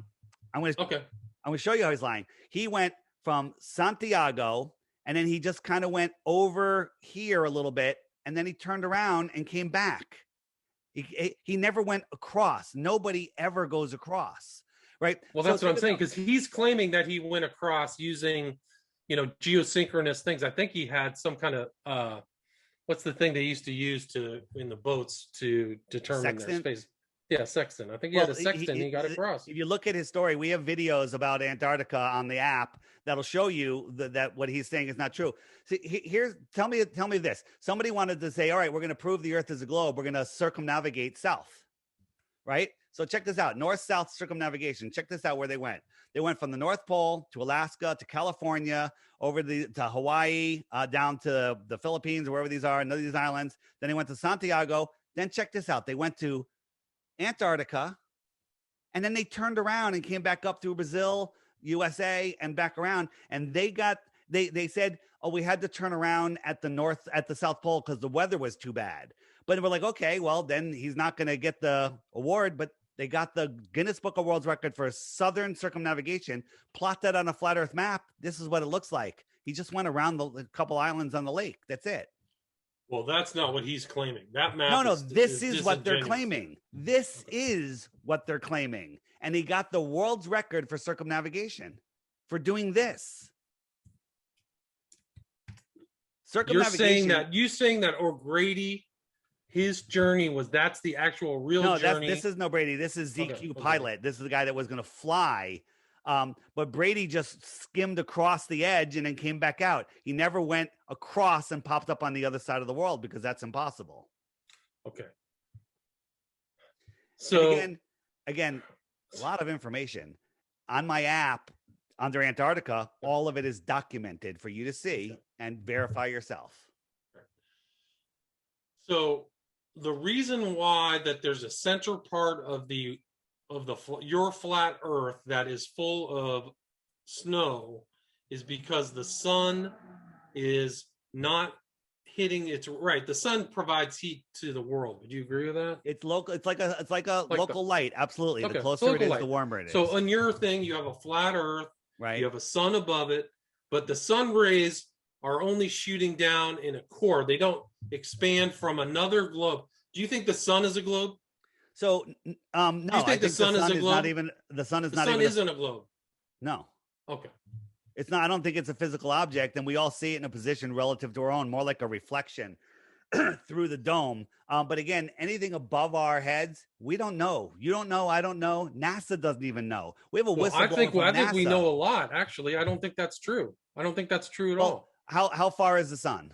I'm going to show you how he's lying. He went from Santiago, and then he just kind of went over here a little bit, and then he turned around and came back. He never went across. Nobody ever goes across, right? Well, that's what I'm saying, because he's claiming that he went across using, geosynchronous things. I think he had some kind of what's the thing they used to use in the boats to determine their space? Yeah, sextant. I think he had a sextant. He got across. If you look at his story, we have videos about Antarctica on the app that'll show you that what he's saying is not true. See, tell me this. Somebody wanted to say, all right, we're going to prove the Earth is a globe. We're going to circumnavigate south, right? So check this out. North-south circumnavigation. Check this out where they went. They went from the North Pole to Alaska to California, over to Hawaii, down to the Philippines, or wherever these are, none of these islands. Then they went to Santiago. Then check this out. They went to Antarctica, and then they turned around and came back up through Brazil, USA, and back around. And they said, oh, we had to turn around at the South Pole because the weather was too bad. But we're like, okay, well, then he's not going to get the award. But they got the Guinness Book of World Record for southern circumnavigation. Plot that on a flat Earth map. This is what it looks like. He just went around the couple islands on the lake. That's it. Well, that's not what he's claiming. That map. No, this is what they're claiming. This is what they're claiming. And he got the world's record for circumnavigation for doing this. Circumnavigation. You're saying that O'Grady, his journey that's the actual real journey. This is no Brady. This is ZQ Pilot. This is the guy that was going to fly. But Brady just skimmed across the edge and then came back out. He never went across and popped up on the other side of the world because that's impossible. Okay. So again, a lot of information on my app under Antarctica. All of it is documented for you to see and verify yourself. So the reason why that there's a central part of your flat Earth that is full of snow is because the sun is not hitting its right. The sun provides heat to the world. Would you agree with that? It's local. It's like a local light. Absolutely. The closer it is, the warmer it is. So on your thing, you have a flat Earth. Right. You have a sun above it, but the sun rays are only shooting down in a core. They don't expand from another globe. Do you think the sun is a globe? So no, I think the sun is a globe. The sun isn't a globe. No. Okay. It's not. I don't think it's a physical object, and we all see it in a position relative to our own, more like a reflection through the dome. But again, anything above our heads, we don't know. You don't know. I don't know. NASA doesn't even know. We have a whistle. I think we know a lot. Actually, I don't think that's true. I don't think that's true at all. How far is the sun?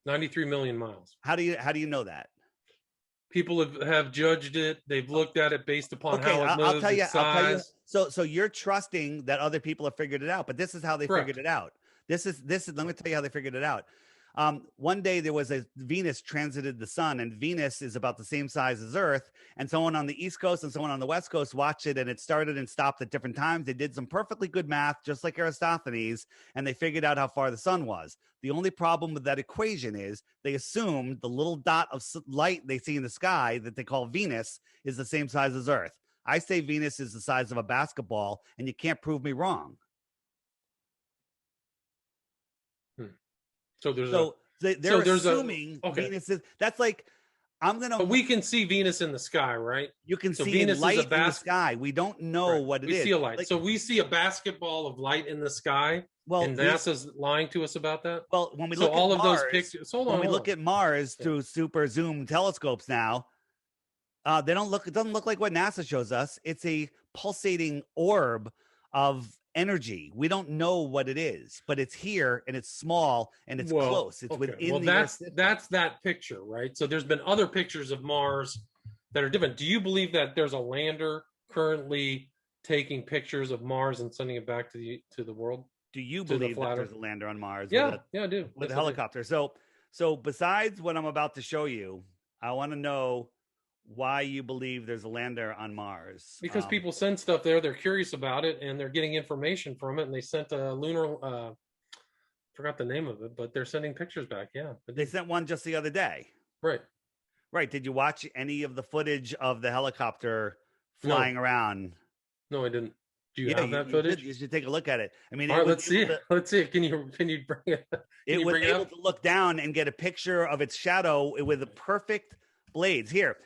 93 million miles. How do you know that? People have judged it. They've looked at it based upon Okay, how it moves, I'll tell you. its I'll tell you. size. So you're trusting that other people have figured it out, but this is how they figured Correct. it out. This is. Let me tell you how they figured it out. One day there was a Venus transited the sun, and Venus is about the same size as Earth. And someone on the East Coast and someone on the West Coast watched it, and it started and stopped at different times. They did some perfectly good math, just like Aristophanes, and they figured out how far the sun was. The only problem with that equation is they assumed the little dot of light they see in the sky that they call Venus is the same size as Earth. I say Venus is the size of a basketball, and you can't prove me wrong. So there's they're assuming Venus is. That's like But we can see Venus in the sky, right? You can see Venus light in the sky. We don't know what it is. We see a light. Like, so we see a basketball of light in the sky. Well, and NASA's lying to us about that. Well, when we look at Mars, those pictures, look at Mars through super zoom telescopes now, it doesn't look like what NASA shows us. It's a pulsating orb of energy. We don't know what it is, but it's here and it's small and it's close. It's within that's that picture, right? So there's been other pictures of Mars that are different. Do you believe that there's a lander currently taking pictures of Mars and sending it back to the world? Do you believe that there's a lander on Mars? Yeah, I do. With a helicopter. So besides what I'm about to show you, I want to know why you believe there's a lander on Mars. Because people send stuff there, they're curious about it, and they're getting information from it, and they sent a lunar, forgot the name of it, but they're sending pictures back, yeah. They sent one just the other day. Right. Did you watch any of the footage of the helicopter flying around? No, I didn't. Do you have that footage? You should take a look at it. I mean, all right, let's see it. Let's see it. Can you bring it? It was able to look down and get a picture of its shadow with the perfect blades. Here,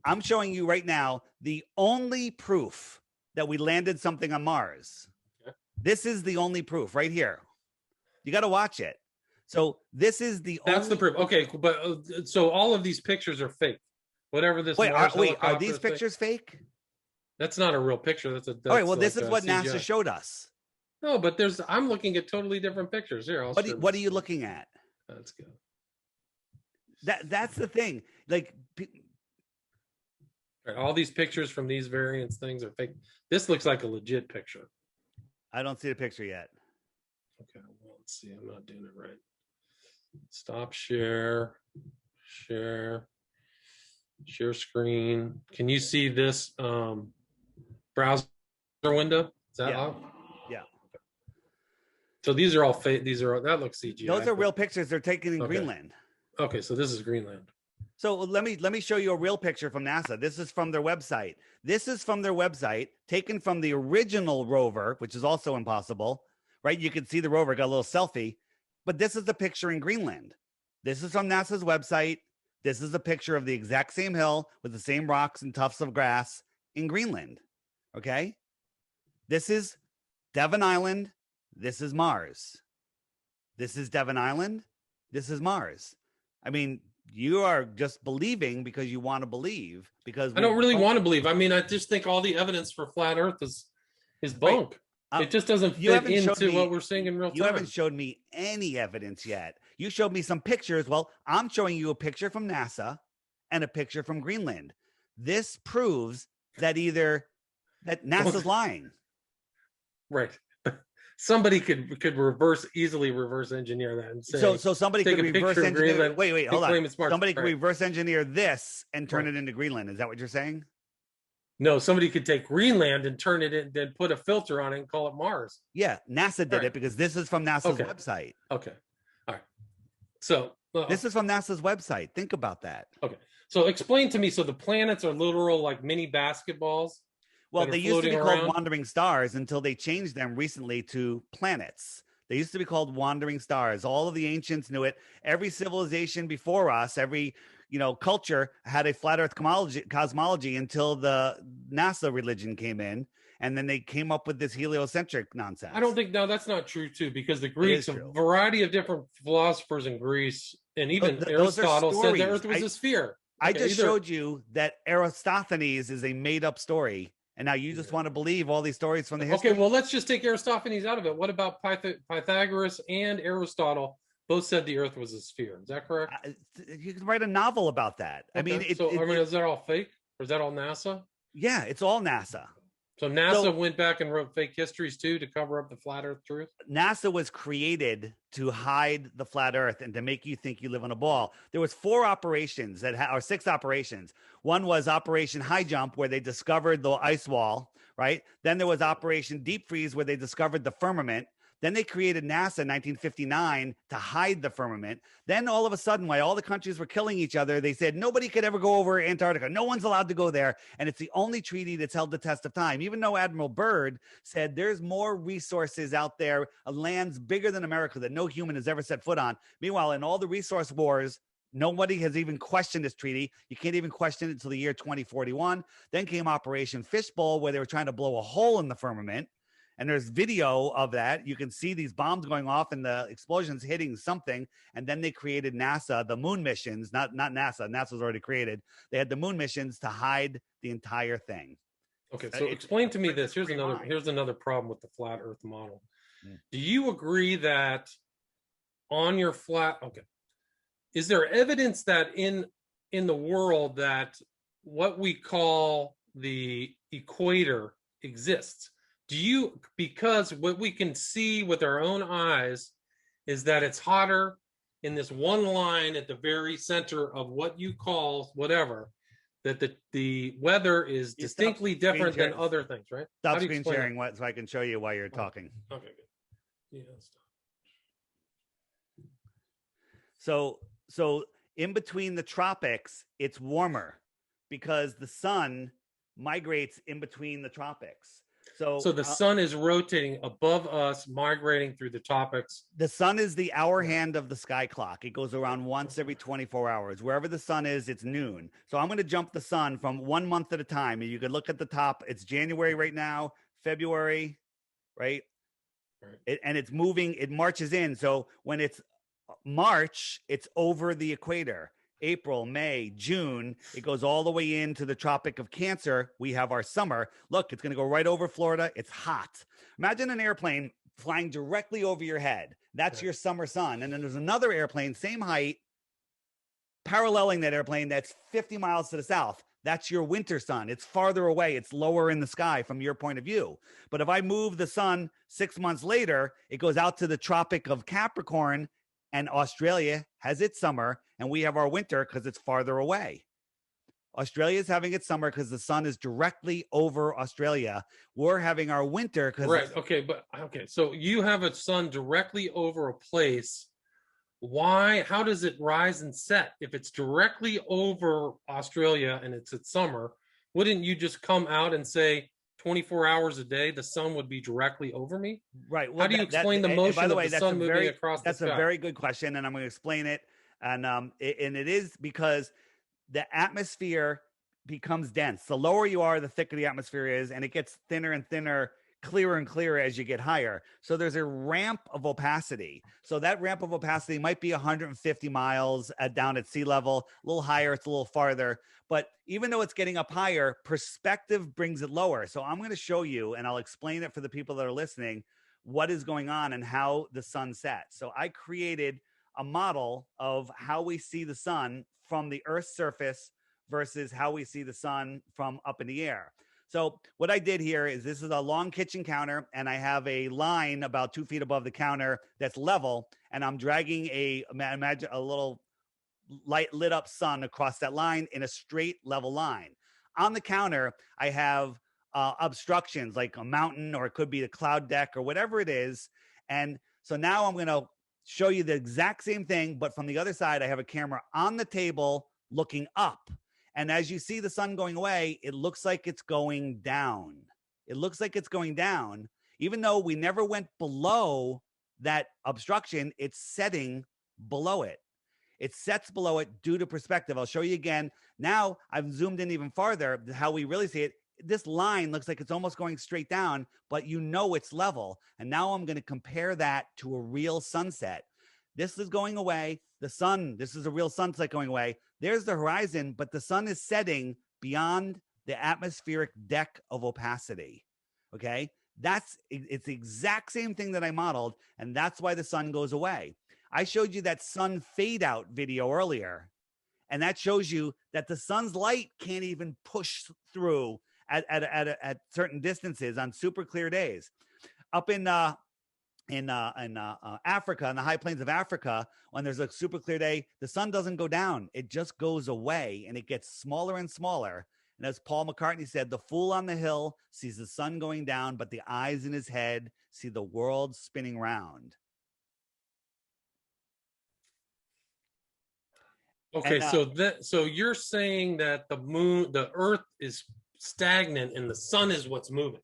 I'm showing you right now the only proof that we landed something on Mars. Okay. This is the only proof right here. You got to watch it. So this is that's the proof. Okay, but so all of these pictures are fake. Whatever this. Are these pictures fake? That's not a real picture. That's all right. Well, this is what NASA showed us. No, but I'm looking at totally different pictures here. What are you looking at? That's good. That's the thing. Like all these pictures from these variants things are fake. This looks like a legit picture. I don't see the picture yet. Okay, well, let's see. I'm not doing it right. Stop share screen. Can you see this browser window? Is that off? Yeah. So these are all fake. That looks CGI. Those are real pictures. They're taken in Greenland. Okay, so this is Greenland. So let me show you a real picture from NASA. This is from their website. Taken from the original rover, which is also impossible, right? You can see the rover got a little selfie, but this is the picture in Greenland. This is from NASA's website. This is a picture of the exact same hill with the same rocks and tufts of grass in Greenland. Okay? This is Devon Island. This is Mars. This is Devon Island. This is Mars. I mean, you are just believing because you want to believe. Because I don't really want to believe. I mean, I just think all the evidence for flat Earth is bunk. Right. It just doesn't fit into what we're seeing in real time. You haven't showed me any evidence yet. You showed me some pictures. Well, I'm showing you a picture from NASA and a picture from Greenland. This proves that that NASA's lying. Right. Somebody could easily reverse engineer that and say, so somebody could reverse engineer. Wait, hold on. Somebody could reverse engineer this and turn it into Greenland. Is that what you're saying? No, somebody could take Greenland and turn it in, then put a filter on it and call it Mars. Yeah, NASA did it because this is from NASA's website. Okay. All right. So this is from NASA's website. Think about that. Okay. So explain to me. So the planets are literal like mini basketballs. Well, they used to be called wandering stars until they changed them recently to planets. They used to be called wandering stars. All of the ancients knew it. Every civilization before us, every culture had a flat Earth cosmology until the NASA religion came in, and then they came up with this heliocentric nonsense. I don't think that's not true too, because the Greeks, a variety of different philosophers in Greece, and even Aristotle said the Earth was a sphere. I just showed you that Aristophanes is a made-up story. And now you just want to believe all these stories from the history. Okay, well, let's just take Aristophanes out of it. What about Pythagoras and Aristotle both said the Earth was a sphere. Is that correct? You could write a novel about that. I mean, Okay. So, I mean, is that all fake? Or is that all NASA? yeah, it's all NASA. So NASA So went back and wrote fake histories too to cover up the flat Earth truth. NASA was created to hide the flat Earth and to make you think you live on a ball. There was 4 operations or 6 operations. One was Operation High Jump, where they discovered the ice wall, right? Then there was Operation Deep Freeze, where they discovered the firmament. Then they created NASA in 1959 to hide the firmament. Then all of a sudden, while all the countries were killing each other, they said nobody could ever go over Antarctica. No one's allowed to go there. And it's the only treaty that's held the test of time. Even though Admiral Byrd said there's more resources out there, lands bigger than America that no human has ever set foot on. Meanwhile, in all the resource wars, nobody has even questioned this treaty. You can't even question it until the year 2041. Then came Operation Fishbowl, where they were trying to blow a hole in the firmament. And there's video of that. You can see these bombs going off and the explosions hitting something. And then they created NASA, the moon missions, not NASA. NASA's already created. They had the moon missions to hide the entire thing. Okay, so explain to me this. Here's another problem with the flat Earth model. Do you agree that on your flat, okay, is there evidence that in the world that what we call the equator exists? Because what we can see with our own eyes is that it's hotter in this one line at the very center of what you call whatever, that the weather is distinctly different than other things, right? Stop screen sharing so I can show you while you're talking. Okay, good. Yeah. So in between the tropics, it's warmer because the sun migrates in between the tropics. So the sun is rotating above us, migrating through the tropics. The sun is the hour hand of the sky clock. It goes around once every 24 hours. Wherever the sun is, it's noon. So I'm going to jump the sun from 1 month at a time. You could look at the top. It's January right now, February, right? And it's moving. It marches in. So when it's March, it's over the equator. April, May, June, it goes all the way into the Tropic of Cancer. We have our summer. Look, it's going to go right over Florida. It's hot. Imagine an airplane flying directly over your head. That's your summer sun. And then there's another airplane, same height, paralleling that airplane that's 50 miles to the south. That's your winter sun. It's farther away. It's lower in the sky from your point of view. But if I move the sun 6 months later, it goes out to the Tropic of Capricorn, and Australia has its summer, and we have our winter because it's farther away. Australia is having its summer because the sun is directly over Australia. We're having our winter because So you have a sun directly over a place. Why? How does it rise and set if it's directly over Australia and it's summer? Wouldn't you just come out and say 24 hours a day the sun would be directly over me? Right. Well, how do you explain the motion of the sun moving across the sky? That's a very good question, and I'm going to explain it. And it is because the atmosphere becomes dense. The lower you are, the thicker the atmosphere is, and it gets thinner and thinner, clearer and clearer as you get higher. So there's a ramp of opacity. So that ramp of opacity might be 150 miles down at sea level. A little higher, it's a little farther. But even though it's getting up higher, perspective brings it lower. So I'm going to show you, and I'll explain it for the people that are listening, what is going on and how the sun sets. So I created a model of how we see the sun from the Earth's surface versus how we see the sun from up in the air. So what I did here is this is a long kitchen counter, and I have a line about 2 feet above the counter that's level, and I'm dragging imagine a little light lit up sun across that line in a straight level line. On the counter, I have obstructions like a mountain, or it could be a cloud deck or whatever it is. And so now I'm going to show you the exact same thing, but from the other side, I have a camera on the table looking up. And as you see the sun going away, it looks like it's going down. It looks like it's going down. Even though we never went below that obstruction, it's setting below it. It sets below it due to perspective. I'll show you again. Now I've zoomed in even farther, how we really see it. This line looks like it's almost going straight down, but you know it's level. And now I'm going to compare that to a real sunset. This is going away. The sun, this is a real sunset going away. There's the horizon, but the sun is setting beyond the atmospheric deck of opacity. Okay? It's the exact same thing that I modeled, and that's why the sun goes away. I showed you that sun fade out video earlier, and that shows you that the sun's light can't even push through at certain distances on super clear days. Up in Africa, in the high plains of Africa, when there's a super clear day, the sun doesn't go down. It just goes away, and it gets smaller and smaller. And as Paul McCartney said, the fool on the hill sees the sun going down, but the eyes in his head see the world spinning round. Okay, so you're saying that the Earth is stagnant and the sun is what's moving.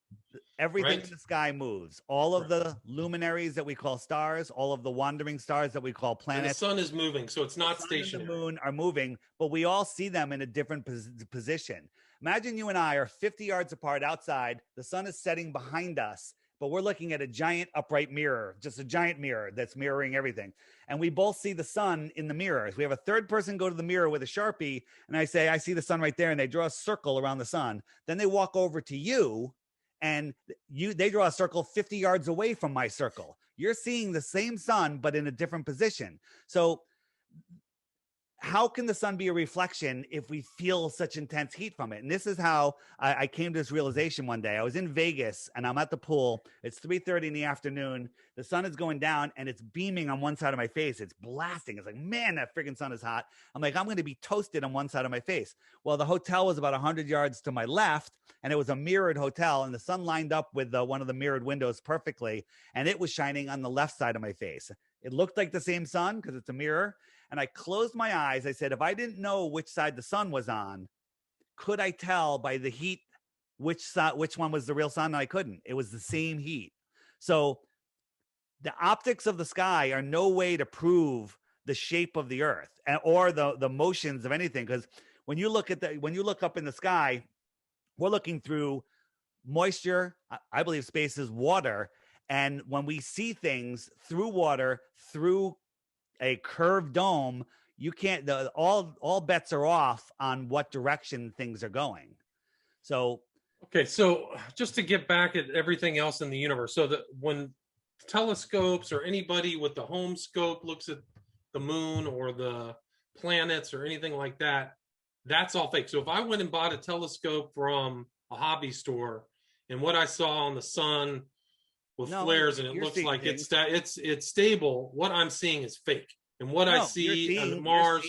Everything in the sky moves. All of the luminaries that we call stars, all of the wandering stars that we call planets. And the sun is moving, so it's not stationary. The moon are moving, but we all see them in a different position. Imagine you and I are 50 yards apart outside. The sun is setting behind us, but we're looking at a giant upright mirror, just a giant mirror that's mirroring everything. And we both see the sun in the mirrors. We have a third person go to the mirror with a Sharpie, and I say, I see the sun right there, and they draw a circle around the sun. Then they walk over to you, and they draw a circle 50 yards away from my circle. You're seeing the same sun, but in a different position. So how can the sun be a reflection if we feel such intense heat from it? And this is how I came to this realization one day. I was in Vegas and I'm at the pool. It's 3:30 in the afternoon. The sun is going down and it's beaming on one side of my face. It's blasting. It's like, man, that friggin' sun is hot. I'm like, I'm going to be toasted on one side of my face. Well, the hotel was about 100 yards to my left, and it was a mirrored hotel, and the sun lined up with one of the mirrored windows perfectly, and it was shining on the left side of my face. It looked like the same sun because it's a mirror. And I closed my eyes. I said, if I didn't know which side the sun was on, could I tell by the heat which one was the real sun? And I couldn't. It was the same heat. So the optics of the sky are no way to prove the shape of the earth or the motions of anything. Because when you look up in the sky, we're looking through moisture. I believe space is water. And when we see things through water, through a curved dome, you can't, all bets are off on what direction things are going. So okay, so just to get back at everything else in the universe, so that when telescopes or anybody with the home scope looks at the moon or the planets or anything like that, that's all fake. So if I went and bought a telescope from a hobby store and what I saw on the sun with flares and it looks like it's stable, what I'm seeing is fake. And what I see on Mars,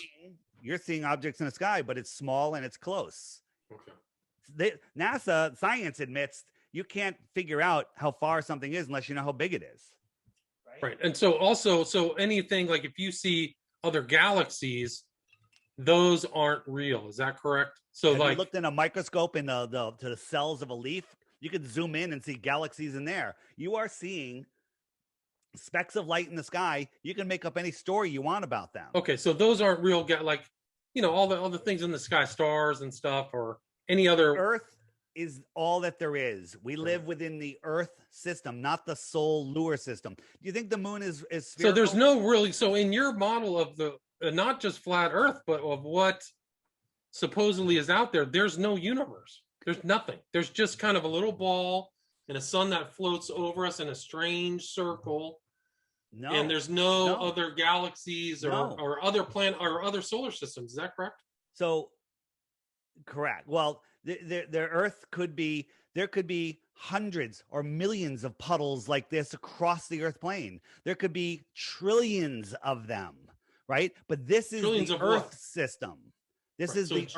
you're seeing objects in the sky, but it's small and it's close. Okay. NASA science admits you can't figure out how far something is unless you know how big it is. Right. And so anything like if you see other galaxies, those aren't real. Is that correct? So have you looked in a microscope in to the cells of a leaf? You could zoom in and see galaxies in there. You are seeing specks of light in the sky. You can make up any story you want about them. Okay, so those aren't real, all the things in the sky, stars and stuff, or any other. Earth is all that there is. We live within the Earth system, not the solar system. Do you think the moon is spherical? So there's no really. So in your model of the not just flat Earth, but of what supposedly is out there, there's no universe. There's nothing. There's just kind of a little ball and a sun that floats over us in a strange circle. No. And there's no other galaxies or other planet or other solar systems. Is that correct? So, correct. Well, the Earth there could be hundreds or millions of puddles like this across the Earth plane. There could be trillions of them, right? But this is the Earth system. This is the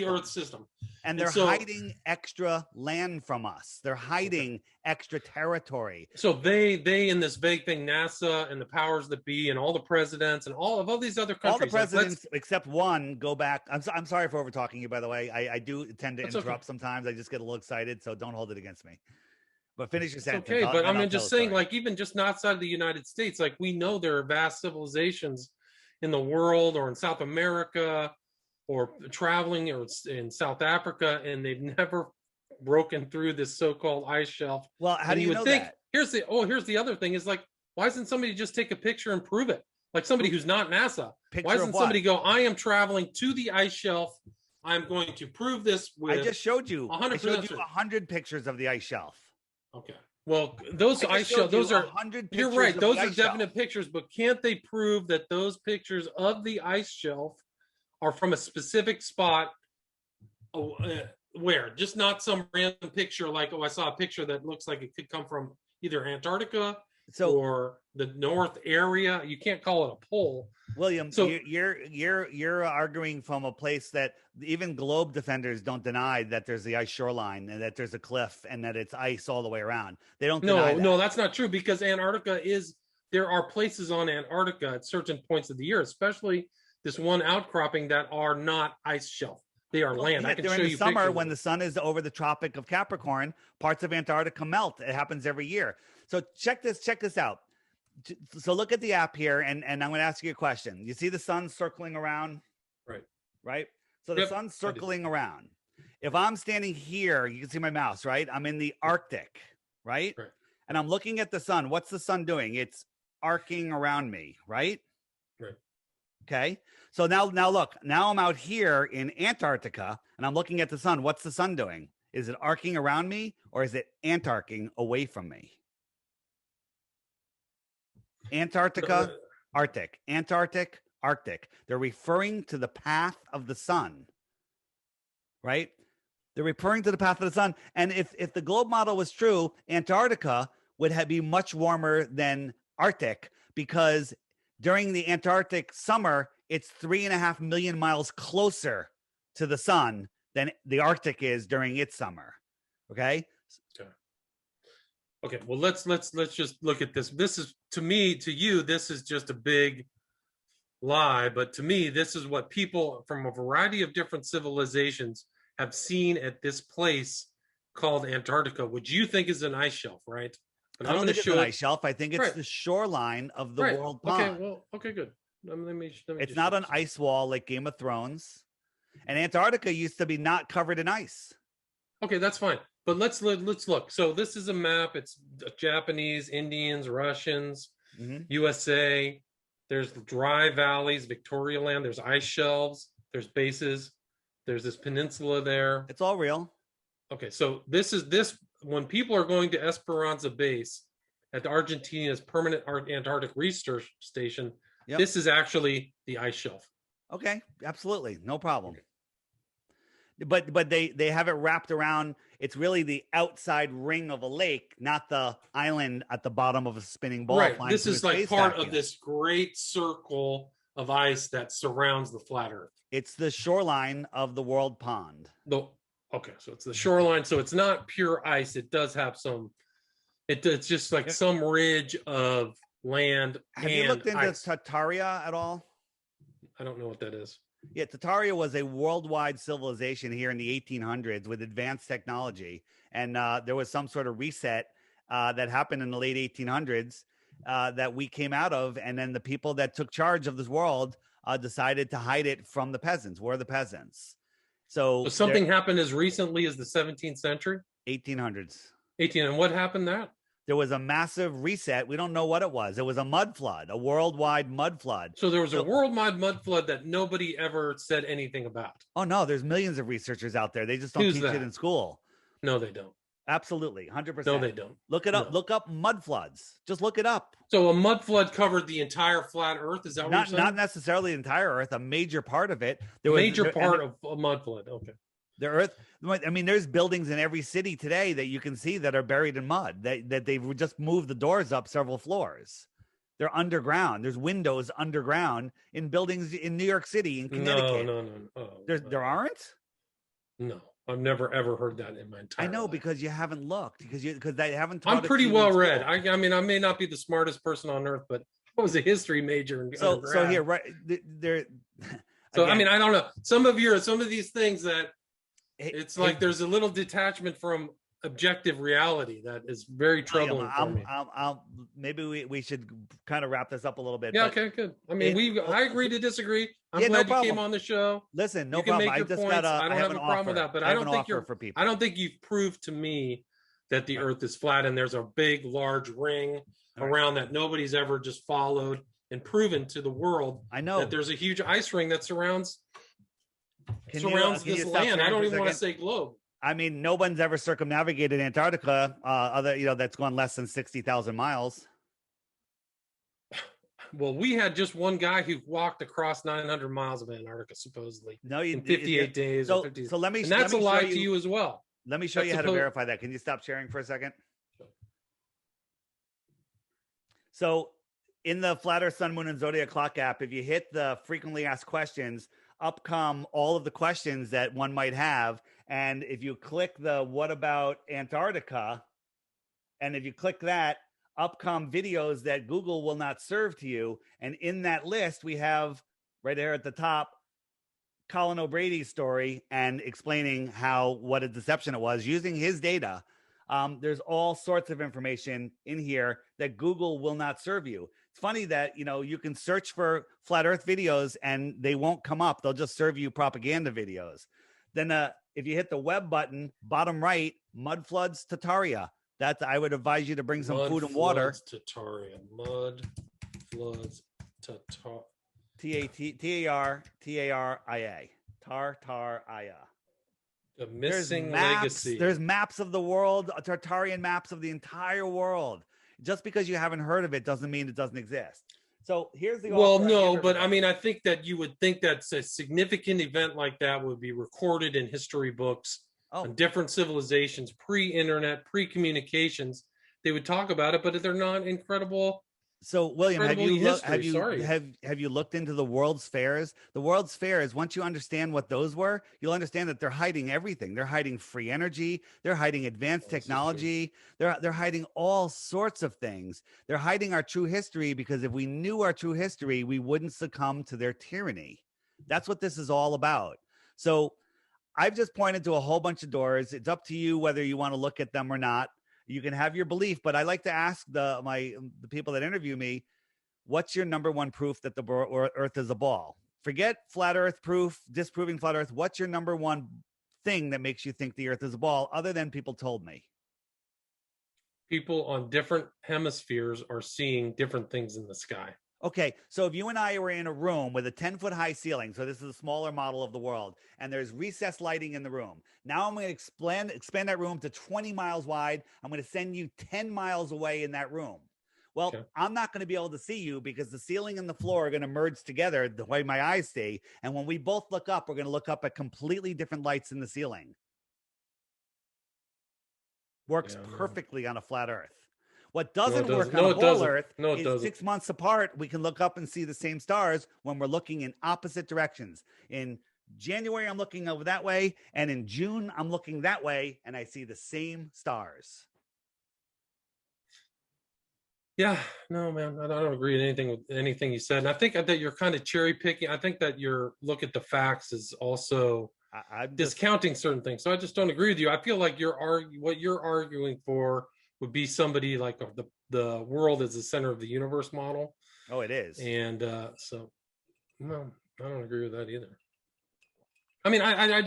Earth system. And they're hiding extra land from us. They're hiding extra territory. So they in this vague thing, NASA and the powers that be and all the presidents and all these other countries. All the presidents except one go back. I'm sorry for over talking you, by the way. I do tend to interrupt sometimes. I just get a little excited, so don't hold it against me. But finish your sentence. Okay, but I'm just saying, even just outside of the United States, we know there are vast civilizations in the world or in South America or traveling or in South Africa, and they've never broken through this so-called ice shelf. Well, how do you know that? Here's the other thing is why doesn't somebody just take a picture and prove it? Like somebody who's not NASA. Why doesn't somebody go, I am traveling to the ice shelf. I'm going to prove this with. I just showed you 100%. I showed you 100 pictures of the ice shelf. Okay. Well, those I ice just showed shelves, those you are, 100 you're pictures right. of Those the are ice shelf. definite pictures, but can't they prove that those pictures of the ice shelf are from a specific spot? Where? Just not some random picture like, oh, I saw a picture that looks like it could come from either Antarctica So or the north area. You can't call it a pole. William, So you're arguing from a place that even globe defenders don't deny that there's the ice shoreline and that there's a cliff and that it's ice all the way around. They don't deny that. no, that's not true, because Antarctica is, there are places on Antarctica at certain points of the year, especially this one outcropping, that are not ice shelf. They are land. I can During show the you summer, pictures when the sun is over the Tropic of Capricorn, parts of Antarctica melt. It happens every year. So check this out. So look at the app here, and I'm going to ask you a question. You see the sun circling around? Right. Right? So the sun's circling around. If I'm standing here, you can see my mouse, right? I'm in the Arctic, right? Right. And I'm looking at the sun. What's the sun doing? It's arcing around me, right? Right. Okay. So now look, now I'm out here in Antarctica and I'm looking at the sun. What's the sun doing? Is it arcing around me or is it antarcing away from me? Antarctica, Arctic, Antarctic, Arctic. They're referring to the path of the sun, right? They're referring to the path of the sun. And if the globe model was true, Antarctica would be much warmer than Arctic, because during the Antarctic summer, it's 3.5 million miles closer to the sun than the Arctic is during its summer. Okay. Okay. Well, let's just look at this. This is, to me, to you, this is just a big lie. But to me, this is what people from a variety of different civilizations have seen at this place called Antarctica, which you think is an ice shelf, right? But I don't think it's an ice shelf. I think it's the shoreline of the world pond. Okay. Well, okay, good. Let me it's not an ice wall like Game of Thrones. And Antarctica used to be not covered in ice. Okay, that's fine. But let's look. So this is a map. It's Japanese, Indians, Russians, USA. There's dry valleys, Victoria Land. There's ice shelves. There's bases. There's this peninsula there. It's all real. Okay, so this when people are going to Esperanza Base at Argentina's permanent Antarctic research station, this is actually the ice shelf. Okay, absolutely, no problem. But they have it wrapped around. It's really the outside ring of a lake, not the island at the bottom of a spinning ball. Right. This is like part of this great circle of ice that surrounds the flat Earth. It's the shoreline of the world pond. Okay, so it's the shoreline. So it's not pure ice. It does have some. It's just like some ridge of land. Have you looked into Tartaria at all? I don't know what that is. Yeah, Tartaria was a worldwide civilization here in the 1800s with advanced technology. And there was some sort of reset that happened in the late 1800s that we came out of. And then the people that took charge of this world decided to hide it from the peasants. We're the peasants. So something happened as recently as the 17th century? 1800s. And what happened that? There was a massive reset. We don't know what it was. It was a mud flood, a worldwide mud flood. So there was a worldwide mud flood that nobody ever said anything about. Oh, no, there's millions of researchers out there. They just don't teach it in school. No, they don't. Absolutely, 100%. No, they don't. Look it up. No. Look up mud floods. Just look it up. So a mud flood covered the entire flat Earth? Is that what you're saying? Not necessarily the entire Earth, a major part of it. Part of a mud flood, okay. The Earth, I mean, there's buildings in every city today that you can see that are buried in mud, that they've just moved the doors up several floors. They're underground. There's windows underground in buildings in New York City, in Connecticut. No. Oh, there aren't? No, I've never ever heard that in my entire life. Because you haven't looked, because they haven't taught. I'm pretty well read. I mean, I may not be the smartest person on earth, but I was a history major. So here, right there. So again, I mean, I don't know. Some of these things that it's like there's a little detachment from objective reality that is very troubling for me. Maybe we should kind of wrap this up a little bit. Yeah, okay, good. I mean, I agree to disagree. I'm glad you came on the show. Listen, no problem. I don't have a problem with that, but I don't think you've proved to me that the Earth is flat and there's a big, large ring around that nobody's ever just followed and proven to the world. I know that there's a huge ice ring that surrounds this land. I don't even want to say globe. I mean, no one's ever circumnavigated Antarctica, that's gone less than 60,000 miles. Well, we had just one guy who walked across 900 miles of Antarctica supposedly No, in 58 days or 50. So let me, and that's let me a lie show to you as well. Let me show you how to verify that. Can you stop sharing for a second? So in the Flat Earth, Sun, Moon, and Zodiac Clock app, if you hit the frequently asked questions, up come all of the questions that one might have. And if you click the what about Antarctica, and if you click that, up come videos that Google will not serve to you. And in that list, we have right there at the top, Colin O'Brady's story and explaining what a deception it was using his data. There's all sorts of information in here that Google will not serve you. It's funny that, you can search for flat earth videos and they won't come up. They'll just serve you propaganda videos. Then if you hit the web button, bottom right, mud floods, Tataria. I would advise you to bring some food and water. Tataria. Mud floods, Tataria. T-A-R-T-A-R-I-A. Tartaria. The missing legacy. There's maps of the world, Tartarian maps of the entire world. Just because you haven't heard of it doesn't mean it doesn't exist. So here's the but I mean, I think that you would think that a significant event like that would be recorded in history books on different civilizations, pre-internet, pre-communications. They would talk about it, but they're not incredible. So, William, have you looked into the World's Fairs? The World's Fairs, once you understand what those were, you'll understand that they're hiding everything. They're hiding free energy. They're hiding advanced technology. They're hiding all sorts of things. They're hiding our true history because if we knew our true history, we wouldn't succumb to their tyranny. That's what this is all about. So I've just pointed to a whole bunch of doors. It's up to you whether you want to look at them or not. You can have your belief, but I like to ask the people that interview me, what's your number one proof that the Earth is a ball? Forget flat Earth proof, disproving flat Earth. What's your number one thing that makes you think the Earth is a ball, other than people told me? People on different hemispheres are seeing different things in the sky. Okay, so if you and I were in a room with a 10-foot high ceiling, so this is a smaller model of the world, and there's recessed lighting in the room. Now I'm going to expand that room to 20 miles wide. I'm going to send you 10 miles away in that room. Well, okay. I'm not going to be able to see you because the ceiling and the floor are going to merge together the way my eyes see. And when we both look up, we're going to look up at completely different lights in the ceiling. Works perfectly on a flat Earth. What doesn't work on a whole Earth is 6 months apart. We can look up and see the same stars when we're looking in opposite directions. In January, I'm looking over that way. And in June, I'm looking that way. And I see the same stars. Yeah, no, man, I don't agree with anything you said. And I think that you're kind of cherry picking. I think that your look at the facts is also discounting certain things. So I just don't agree with you. I feel like what you're arguing for would be somebody like the world is the center of the universe model. Oh, it is. And so, no, I don't agree with that either. I mean, I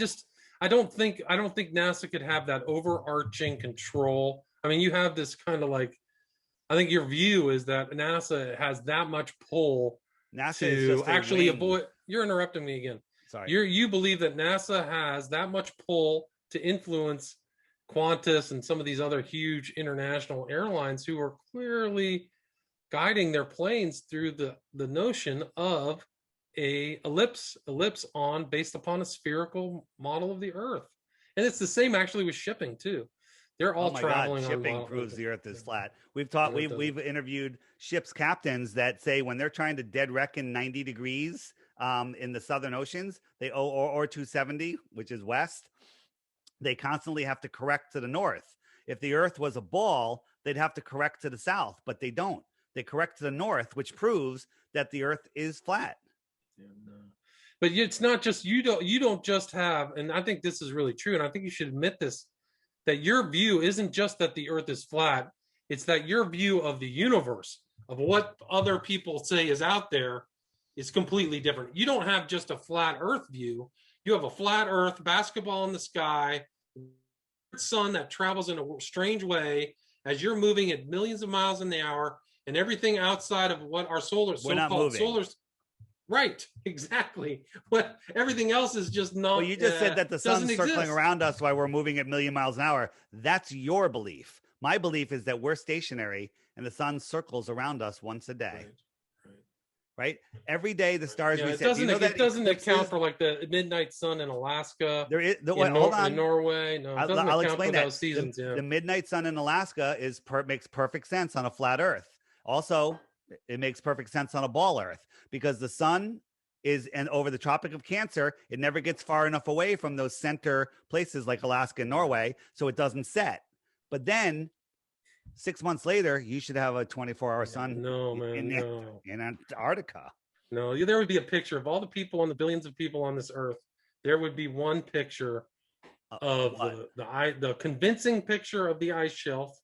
don't think NASA could have that overarching control. I mean, you have this kind of like, I think your view is that NASA has that much pull to actually avoid. You're interrupting me again. Sorry. You believe that NASA has that much pull to influence Qantas and some of these other huge international airlines who are clearly guiding their planes through the notion of a ellipse on based upon a spherical model of the Earth. And it's the same actually with shipping too. They're all traveling. God, shipping proves the Earth is flat. We've interviewed ships captains that say when they're trying to dead reckon 90 degrees in the southern oceans, or 270, which is west, they constantly have to correct to the north. If the Earth was a ball, they'd have to correct to the south, but they don't. They correct to the north, which proves that the Earth is flat. Yeah, no. But it's not just you don't just have, and I think this is really true, and I think you should admit this, that your view isn't just that the Earth is flat, it's that your view of the universe, of what other people say is out there, is completely different. You don't have just a flat Earth view. You have a flat Earth, basketball in the sky, sun that travels in a strange way as you're moving at millions of miles an hour, and everything outside of what our so-called solar. Right, exactly. What everything else is just not. Well, you just said that the doesn't sun's circling exist. around us while we're moving at a million miles an hour. That's your belief. My belief is that we're stationary and the sun circles around us once a day. Right, right. Right? Every day the stars Yeah, it reset. Do you doesn't. know It that doesn't account eclipses? for like the midnight sun in Alaska, There is in hold in on. Norway. No, it doesn't I'll account explain for that. those seasons. Yeah, The midnight sun in Alaska makes perfect sense on a flat Earth. Also, it makes perfect sense on a ball Earth because the sun is and over the Tropic of Cancer, it never gets far enough away from those center places like Alaska and Norway, so it doesn't set. But then 6 months later, you should have a 24-hour sun no, man, no. in Antarctica. No, there would be a picture of all the people on the billions of people on this earth. There would be one picture of the convincing picture of the ice shelf.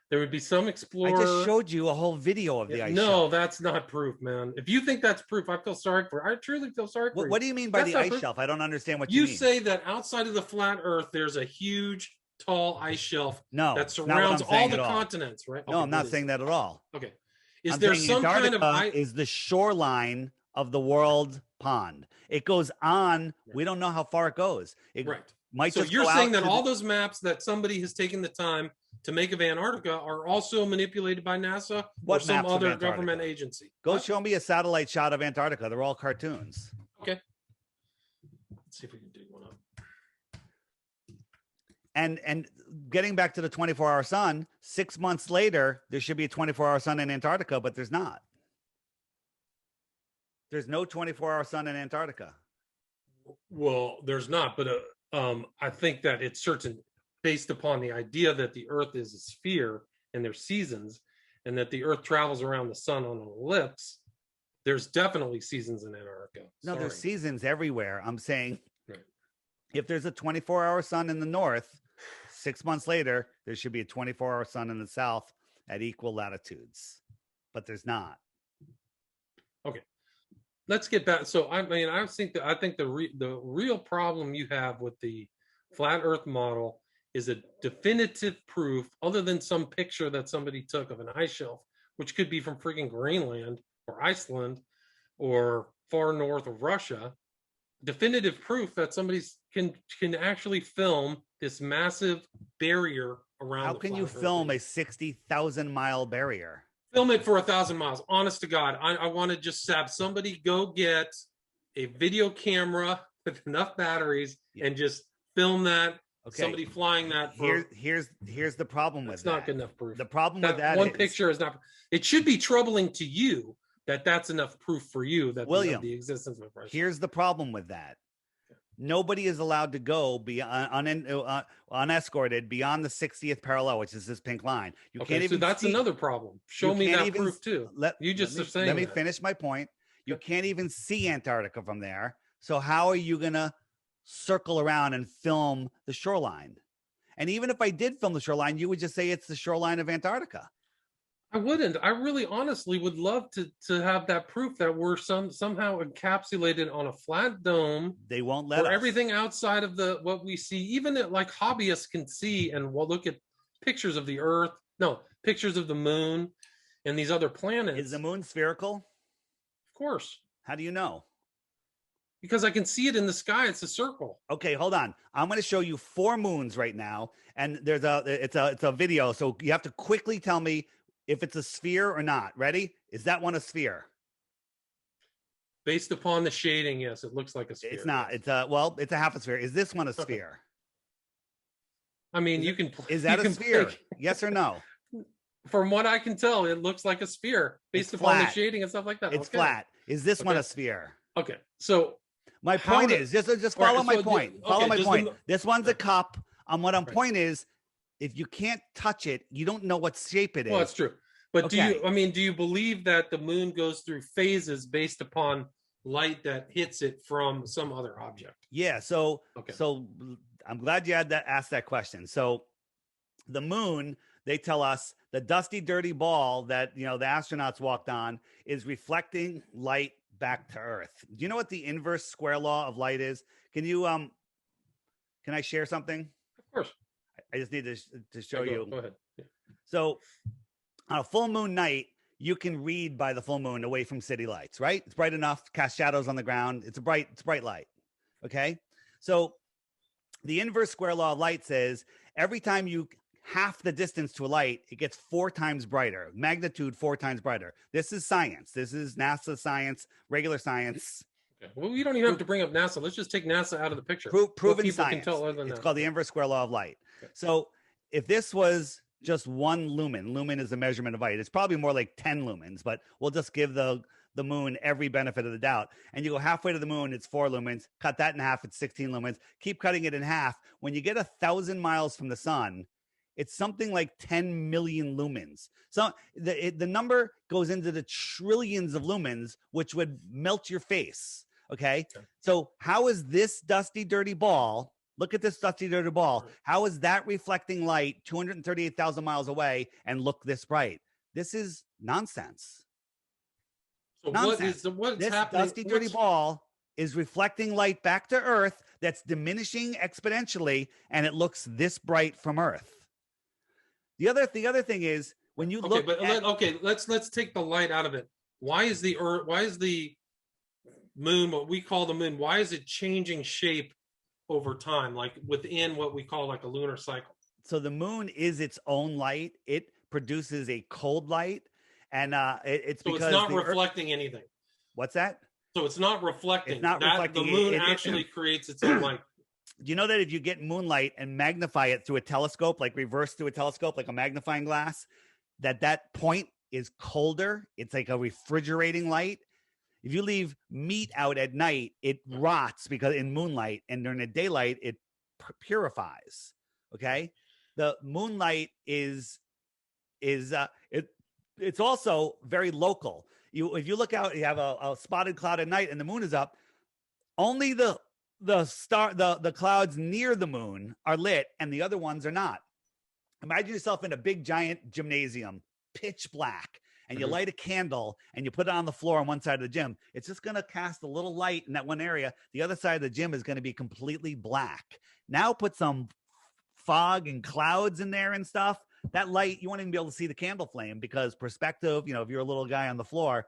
There would be some explorer. I just showed you a whole video of the ice shelf. No, that's not proof, man. If you think that's proof, I truly feel sorry for you. What do you mean by the ice shelf? I don't understand what you mean. You say that outside of the flat Earth, there's a huge, tall ice shelf that surrounds all the continents, right? No, I'm not saying that at all. Okay. Is there some kind of is the shoreline of the world pond? It goes on. We don't know how far it goes. Right. So you're saying that all those maps that somebody has taken the time to make of Antarctica are also manipulated by NASA or some other government agency? Go show me a satellite shot of Antarctica. They're all cartoons. Okay. Let's see if we can dig one up. And getting back to the 24-hour sun, 6 months later, there should be a 24-hour sun in Antarctica, but there's not. There's no 24-hour sun in Antarctica. Well, there's not, but I think that it's certain based upon the idea that the Earth is a sphere and there's seasons, and that the Earth travels around the sun on an ellipse. There's definitely seasons in Antarctica. No, there's seasons everywhere. I'm saying, right. If there's a 24-hour sun in the north, 6 months later, there should be a 24-hour sun in the south at equal latitudes, but there's not. Okay. Let's get back. So I think the real problem you have with the flat Earth model is a definitive proof, other than some picture that somebody took of an ice shelf, which could be from freaking Greenland or Iceland or far north of Russia. Definitive proof that somebody can actually film this massive barrier around. How can you film a 60,000 mile barrier? Film it for 1,000 miles. Honest to God, I want to just have somebody go get a video camera with enough batteries and just film that. Okay. Somebody flying that. Here's the problem with that. It's not good enough proof. The problem with that one picture is not. It should be troubling to you that that's enough proof for you that William, the existence of a. Here's the problem with that. Nobody is allowed to go unescorted beyond the 60th parallel, which is this pink line. You can't even. So that's another problem. Show me that proof too. Let me finish my point. You can't even see Antarctica from there. So how are you gonna circle around and film the shoreline? And even if I did film the shoreline, you would just say it's the shoreline of Antarctica. I wouldn't. I really honestly would love to have that proof that we're somehow encapsulated on a flat dome. They won't let us. Everything outside of what we see, even like hobbyists can see and look at pictures of the Earth, pictures of the moon and these other planets. Is the moon spherical? Of course. How do you know? Because I can see it in the sky. It's a circle. Okay, hold on. I'm going to show you 4 moons right now, and it's a video. So you have to quickly tell me if it's a sphere or not. Ready? Is that one a sphere? Based upon the shading, yes, it looks like a sphere. It's not. It's a half a sphere. Is this one a sphere? I mean, Is that a sphere? Yes or no? From what I can tell, it looks like a sphere based upon the shading and stuff like that. It's flat. Is this one a sphere? Okay, so my point is just follow my point. Follow my point. This one's a cup. Point is, if you can't touch it, you don't know what shape it is. Well, that's true. But do you believe that the moon goes through phases based upon light that hits it from some other object? Yeah. So I'm glad you asked that question. So the moon, they tell us the dusty, dirty ball that the astronauts walked on is reflecting light back to Earth. Do you know what the inverse square law of light is? Can I share something? Of course. I just need to show you. Go ahead. Yeah. So on a full moon night, you can read by the full moon away from city lights, right? It's bright enough to cast shadows on the ground. It's bright light. Okay. So the inverse square law of light says every time you half the distance to a light, it gets 4 times brighter, magnitude 4 times brighter. This is science. This is NASA science, regular science. Okay. Well, we don't even have to bring up NASA. Let's just take NASA out of the picture. Proven people science. Can tell other than it's that. called the inverse square law of light. Okay. So if this was just 1 lumen is the measurement of light. It's probably more like 10 lumens, but we'll just give the moon every benefit of the doubt. And you go halfway to the moon, it's 4 lumens. Cut that in half, it's 16 lumens. Keep cutting it in half. When you get 1,000 miles from the sun, it's something like 10 million lumens. So the number goes into the trillions of lumens, which would melt your face. Okay. So how is this dusty, dirty ball? Look at this dusty, dirty ball. How is that reflecting light 238,000 miles away and look this bright? This is nonsense. So nonsense. What's this happening? Dusty, dirty ball is reflecting light back to Earth that's diminishing exponentially, and it looks this bright from Earth. The other thing is when you look. Let's take the light out of it. Why is the Earth? Why is the moon what we call the moon? Why is it changing shape over time, like within what we call like a lunar cycle? So the moon is its own light. It produces a cold light, and it's because it's not reflecting anything. What's that? So it's not reflecting. It's not reflecting. The moon actually creates its own light. Do you know that if you get moonlight and magnify it through a telescope, like reverse through a telescope, like a magnifying glass, that point is colder? It's like a refrigerating light. If you leave meat out at night, it rots because in moonlight, and during the daylight, it purifies. Okay. The moonlight it's also very local. If you look out, you have a spotted cloud at night and the moon is up. Only the clouds near the moon are lit and the other ones are not. Imagine yourself in a big giant gymnasium, pitch black, and you light a candle and you put it on the floor on one side of the gym. It's just going to cast a little light in that one area. The other side of the gym is going to be completely black. Now put some fog and clouds in there and stuff. That light, you won't even be able to see the candle flame because perspective, if you're a little guy on the floor,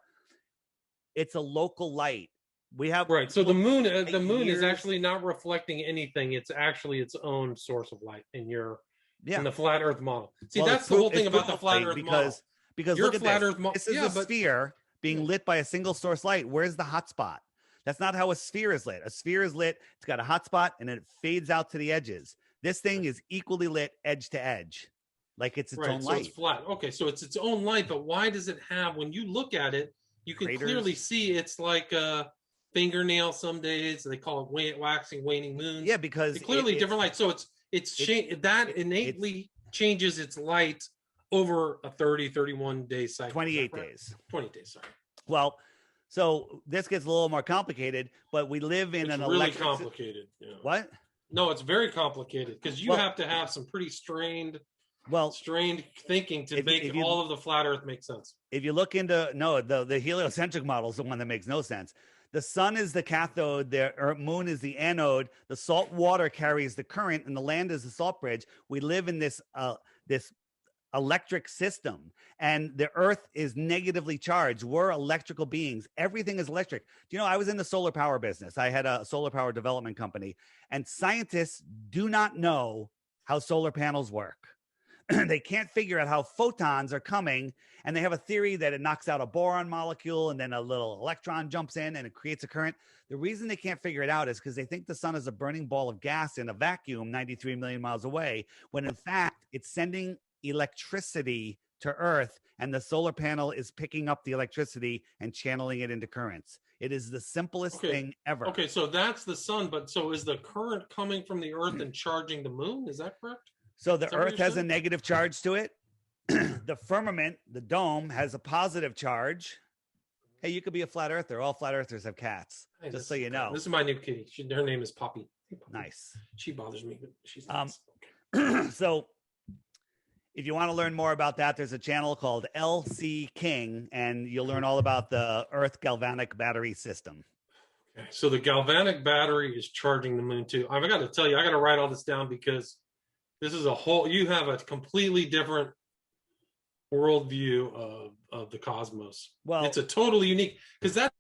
it's a local light. We have so the moon is actually not reflecting anything. It's actually its own source of light in the flat Earth model. See, that's the whole thing about the flat Earth model. Because look at this. This is a sphere being lit by a single source light. Where's the hot spot? That's not how a sphere is lit. A sphere is lit. It's got a hot spot and it fades out to the edges. This thing is equally lit edge to edge, like it's its own light. It's flat. Okay, so it's its own light, but why does it have? When you look at it, you can clearly see it's like a fingernail. Some days they call it waxing, waning moons. Yeah, because it's clearly different light. So that innately changes its light over a 31 day cycle. 28 days. 20 days. Sorry. Well. So this gets a little more complicated, but we live in an really complicated. Yeah. What? No, it's very complicated because you have to have some pretty strained thinking to make all of the flat Earth make sense. If you look into the heliocentric model is the one that makes no sense. The sun is the cathode, the moon is the anode. The salt water carries the current, and the land is the salt bridge. We live in this electric system, and the Earth is negatively charged. We're electrical beings. Everything is electric. Do you know, I was in the solar power business. I had a solar power development company, and scientists do not know how solar panels work. They can't figure out how photons are coming, and they have a theory that it knocks out a boron molecule and then a little electron jumps in and it creates a current. The reason they can't figure it out is because they think the sun is a burning ball of gas in a vacuum 93 million miles away, when in fact it's sending electricity to Earth, and the solar panel is picking up the electricity and channeling it into currents. It is the simplest thing ever. Okay, so that's the sun, but so is the current coming from the Earth and charging the moon? Is that correct? So the Earth has a negative charge to it. The firmament, the dome, has a positive charge. Hey, you could be a flat earther. All flat earthers have cats, just so you know. This is my new kitty. Her name is Poppy. Hey, Poppy. Nice. She bothers me, but she's nice. So if you want to learn more about that, there's a channel called LC King, and you'll learn all about the Earth galvanic battery system. Okay, so the galvanic battery is charging the moon too. I've got to tell you, I got to write all this down because this is you have a completely different worldview of the cosmos. Well, it's a totally unique, because that's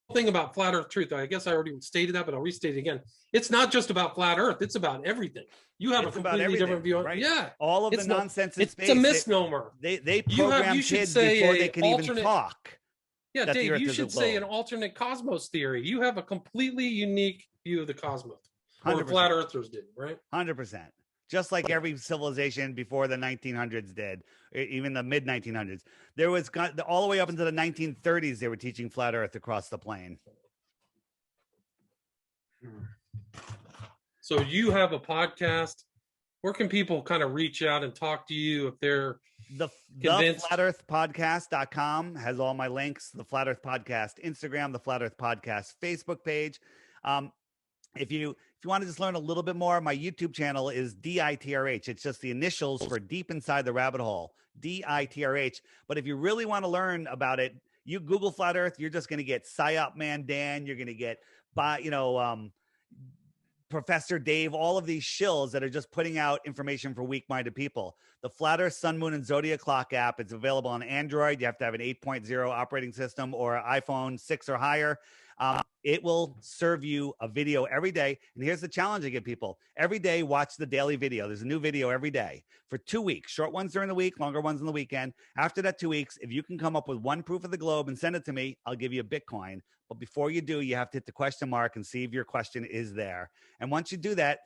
the thing about flat Earth truth. I guess I already stated that, but I'll restate it again. It's not just about flat Earth. It's about everything. You have a completely different view on right? Yeah, all of the nonsense in space. It's a misnomer. They program kids before they can even talk. Yeah, Dave, you should say an alternate cosmos theory. You have a completely unique view of the cosmos. 100%. Or flat earthers did, right? 100%. Just like every civilization before the 1900s did, even the mid 1900s. There was all the way up into the 1930s, they were teaching flat earth across the plain. So you have a podcast. Where can people kind of reach out and talk to you if they're the flatearthpodcast.com has all my links. The Flat Earth Podcast Instagram, the Flat Earth Podcast Facebook page. If you want to just learn a little bit more, my YouTube channel is DITRH. It's just the initials for Deep Inside the Rabbit Hole, DITRH. But if you really want to learn about it, you Google Flat Earth, you're just going to get Psyop Man Dan. You're going to get, Professor Dave, all of these shills that are just putting out information for weak-minded people. The Flat Earth, Sun, Moon, and Zodiac Clock app, it's available on Android. You have to have an 8.0 operating system or iPhone 6 or higher. It will serve you a video every day. And here's the challenge I give people. Every day, watch the daily video. There's a new video every day for 2 weeks. Short ones during the week, longer ones on the weekend. After that 2 weeks, if you can come up with one proof of the globe and send it to me, I'll give you a Bitcoin. But before you do, you have to hit the question mark and see if your question is there. And once you do that,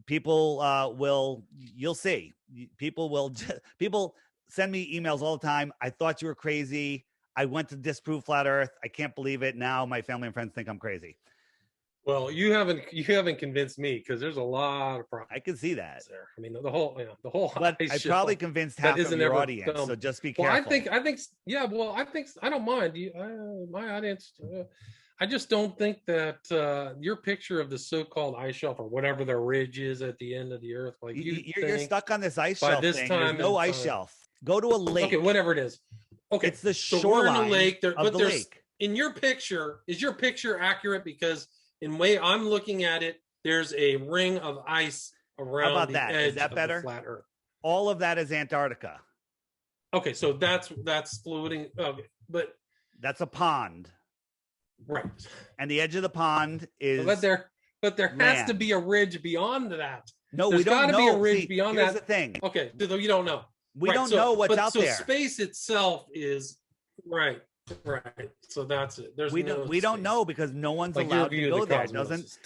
people you'll see. People send me emails all the time. I thought you were crazy. I went to disprove flat Earth. I can't believe it. Now my family and friends think I'm crazy. Well, you haven't convinced me, because there's a lot of problems. I can see that. There. I mean, the whole. But I probably convinced half of your audience. So just be careful. Well, I think. Yeah. Well, I think I don't mind. My audience. I just don't think that your picture of the so-called ice shelf, or whatever the ridge is at the end of the Earth, like you're stuck on this ice shelf thing. There's no ice shelf. Go to a lake. Okay, whatever it is. Okay, it's the shoreline of the lake. In your picture, is your picture accurate? Because in the way I'm looking at it, there's a ring of ice around the edge of the flat Earth. All of that is Antarctica. Okay, so that's floating. Okay, but that's a pond, right? And the edge of the pond is. But there has to be a ridge beyond that. No, we don't know. There's got to be a ridge beyond that. Here's the thing. Okay, you don't know. We don't know what's out there. So space itself is right. So that's it. We don't know, because no one's allowed to go there. It doesn't.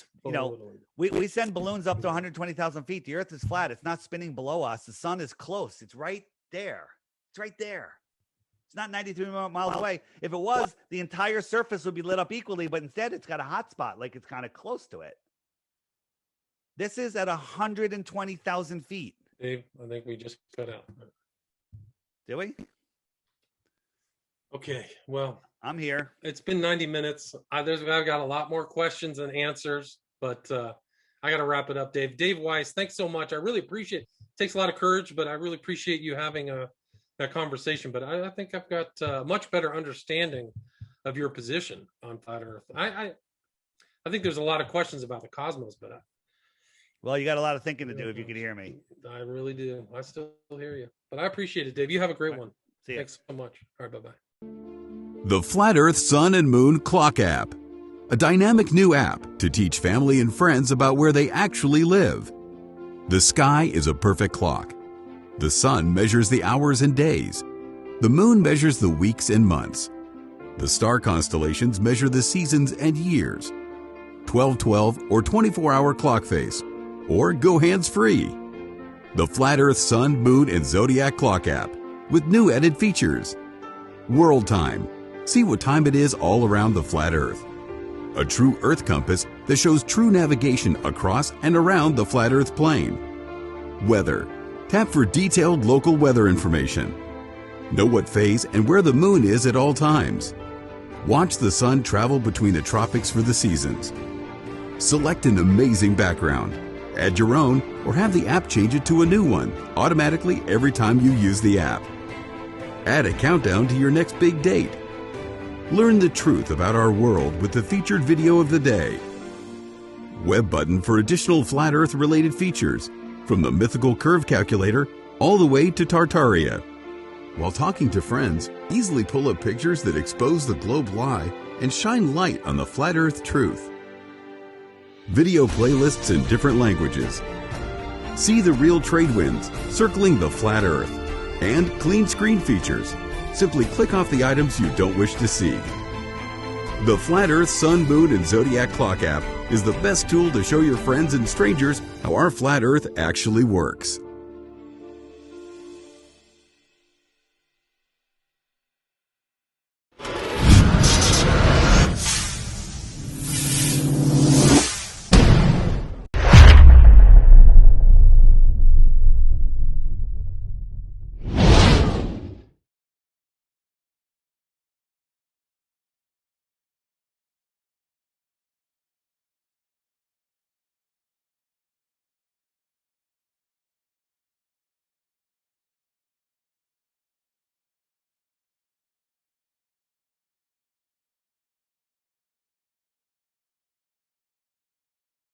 We send balloons up to 120,000 feet. The Earth is flat. It's not spinning below us. The sun is close. It's right there. It's right there. It's not 93 miles away. If it was, the entire surface would be lit up equally, but instead it's got a hot spot, like it's kind of close to it. This is at 120,000 feet. Dave, I think we just cut out. Did we? Okay, well, I'm here. It's been 90 minutes. I've got a lot more questions and answers, but I got to wrap it up, Dave. Dave Weiss, thanks so much. I really appreciate it. It takes a lot of courage, but I really appreciate you having that conversation. But I think I've got a much better understanding of your position on flat Earth. I think there's a lot of questions about the cosmos, but well, you got a lot of thinking to do if you could hear me. I really do. I still hear you. But I appreciate it, Dave. You have a great one. See you. Thanks so much. All right, bye-bye. The Flat Earth Sun and Moon Clock App. A dynamic new app to teach family and friends about where they actually live. The sky is a perfect clock. The sun measures the hours and days. The moon measures the weeks and months. The star constellations measure the seasons and years. 12/12 or 24-hour clock face. Or go hands-free. The Flat Earth Sun, Moon, and Zodiac Clock app with new added features. World Time. See what time it is all around the flat Earth. A true Earth compass that shows true navigation across and around the flat Earth plane. Weather. Tap for detailed local weather information. Know what phase and where the moon is at all times. Watch the sun travel between the tropics for the seasons. Select an amazing background. Add your own, or have the app change it to a new one automatically every time you use the app. Add a countdown to your next big date. Learn the truth about our world with the featured video of the day. Web button for additional flat Earth related features, from the mythical curve calculator all the way to Tartaria. While talking to friends, easily pull up pictures that expose the globe lie and shine light on the flat earth truth. Video playlists in different languages. See the real trade winds circling the flat earth. And clean screen features. Simply click off the items you don't wish to see. The Flat Earth Sun, Moon, and Zodiac Clock app is the best tool to show your friends and strangers how our flat earth actually works.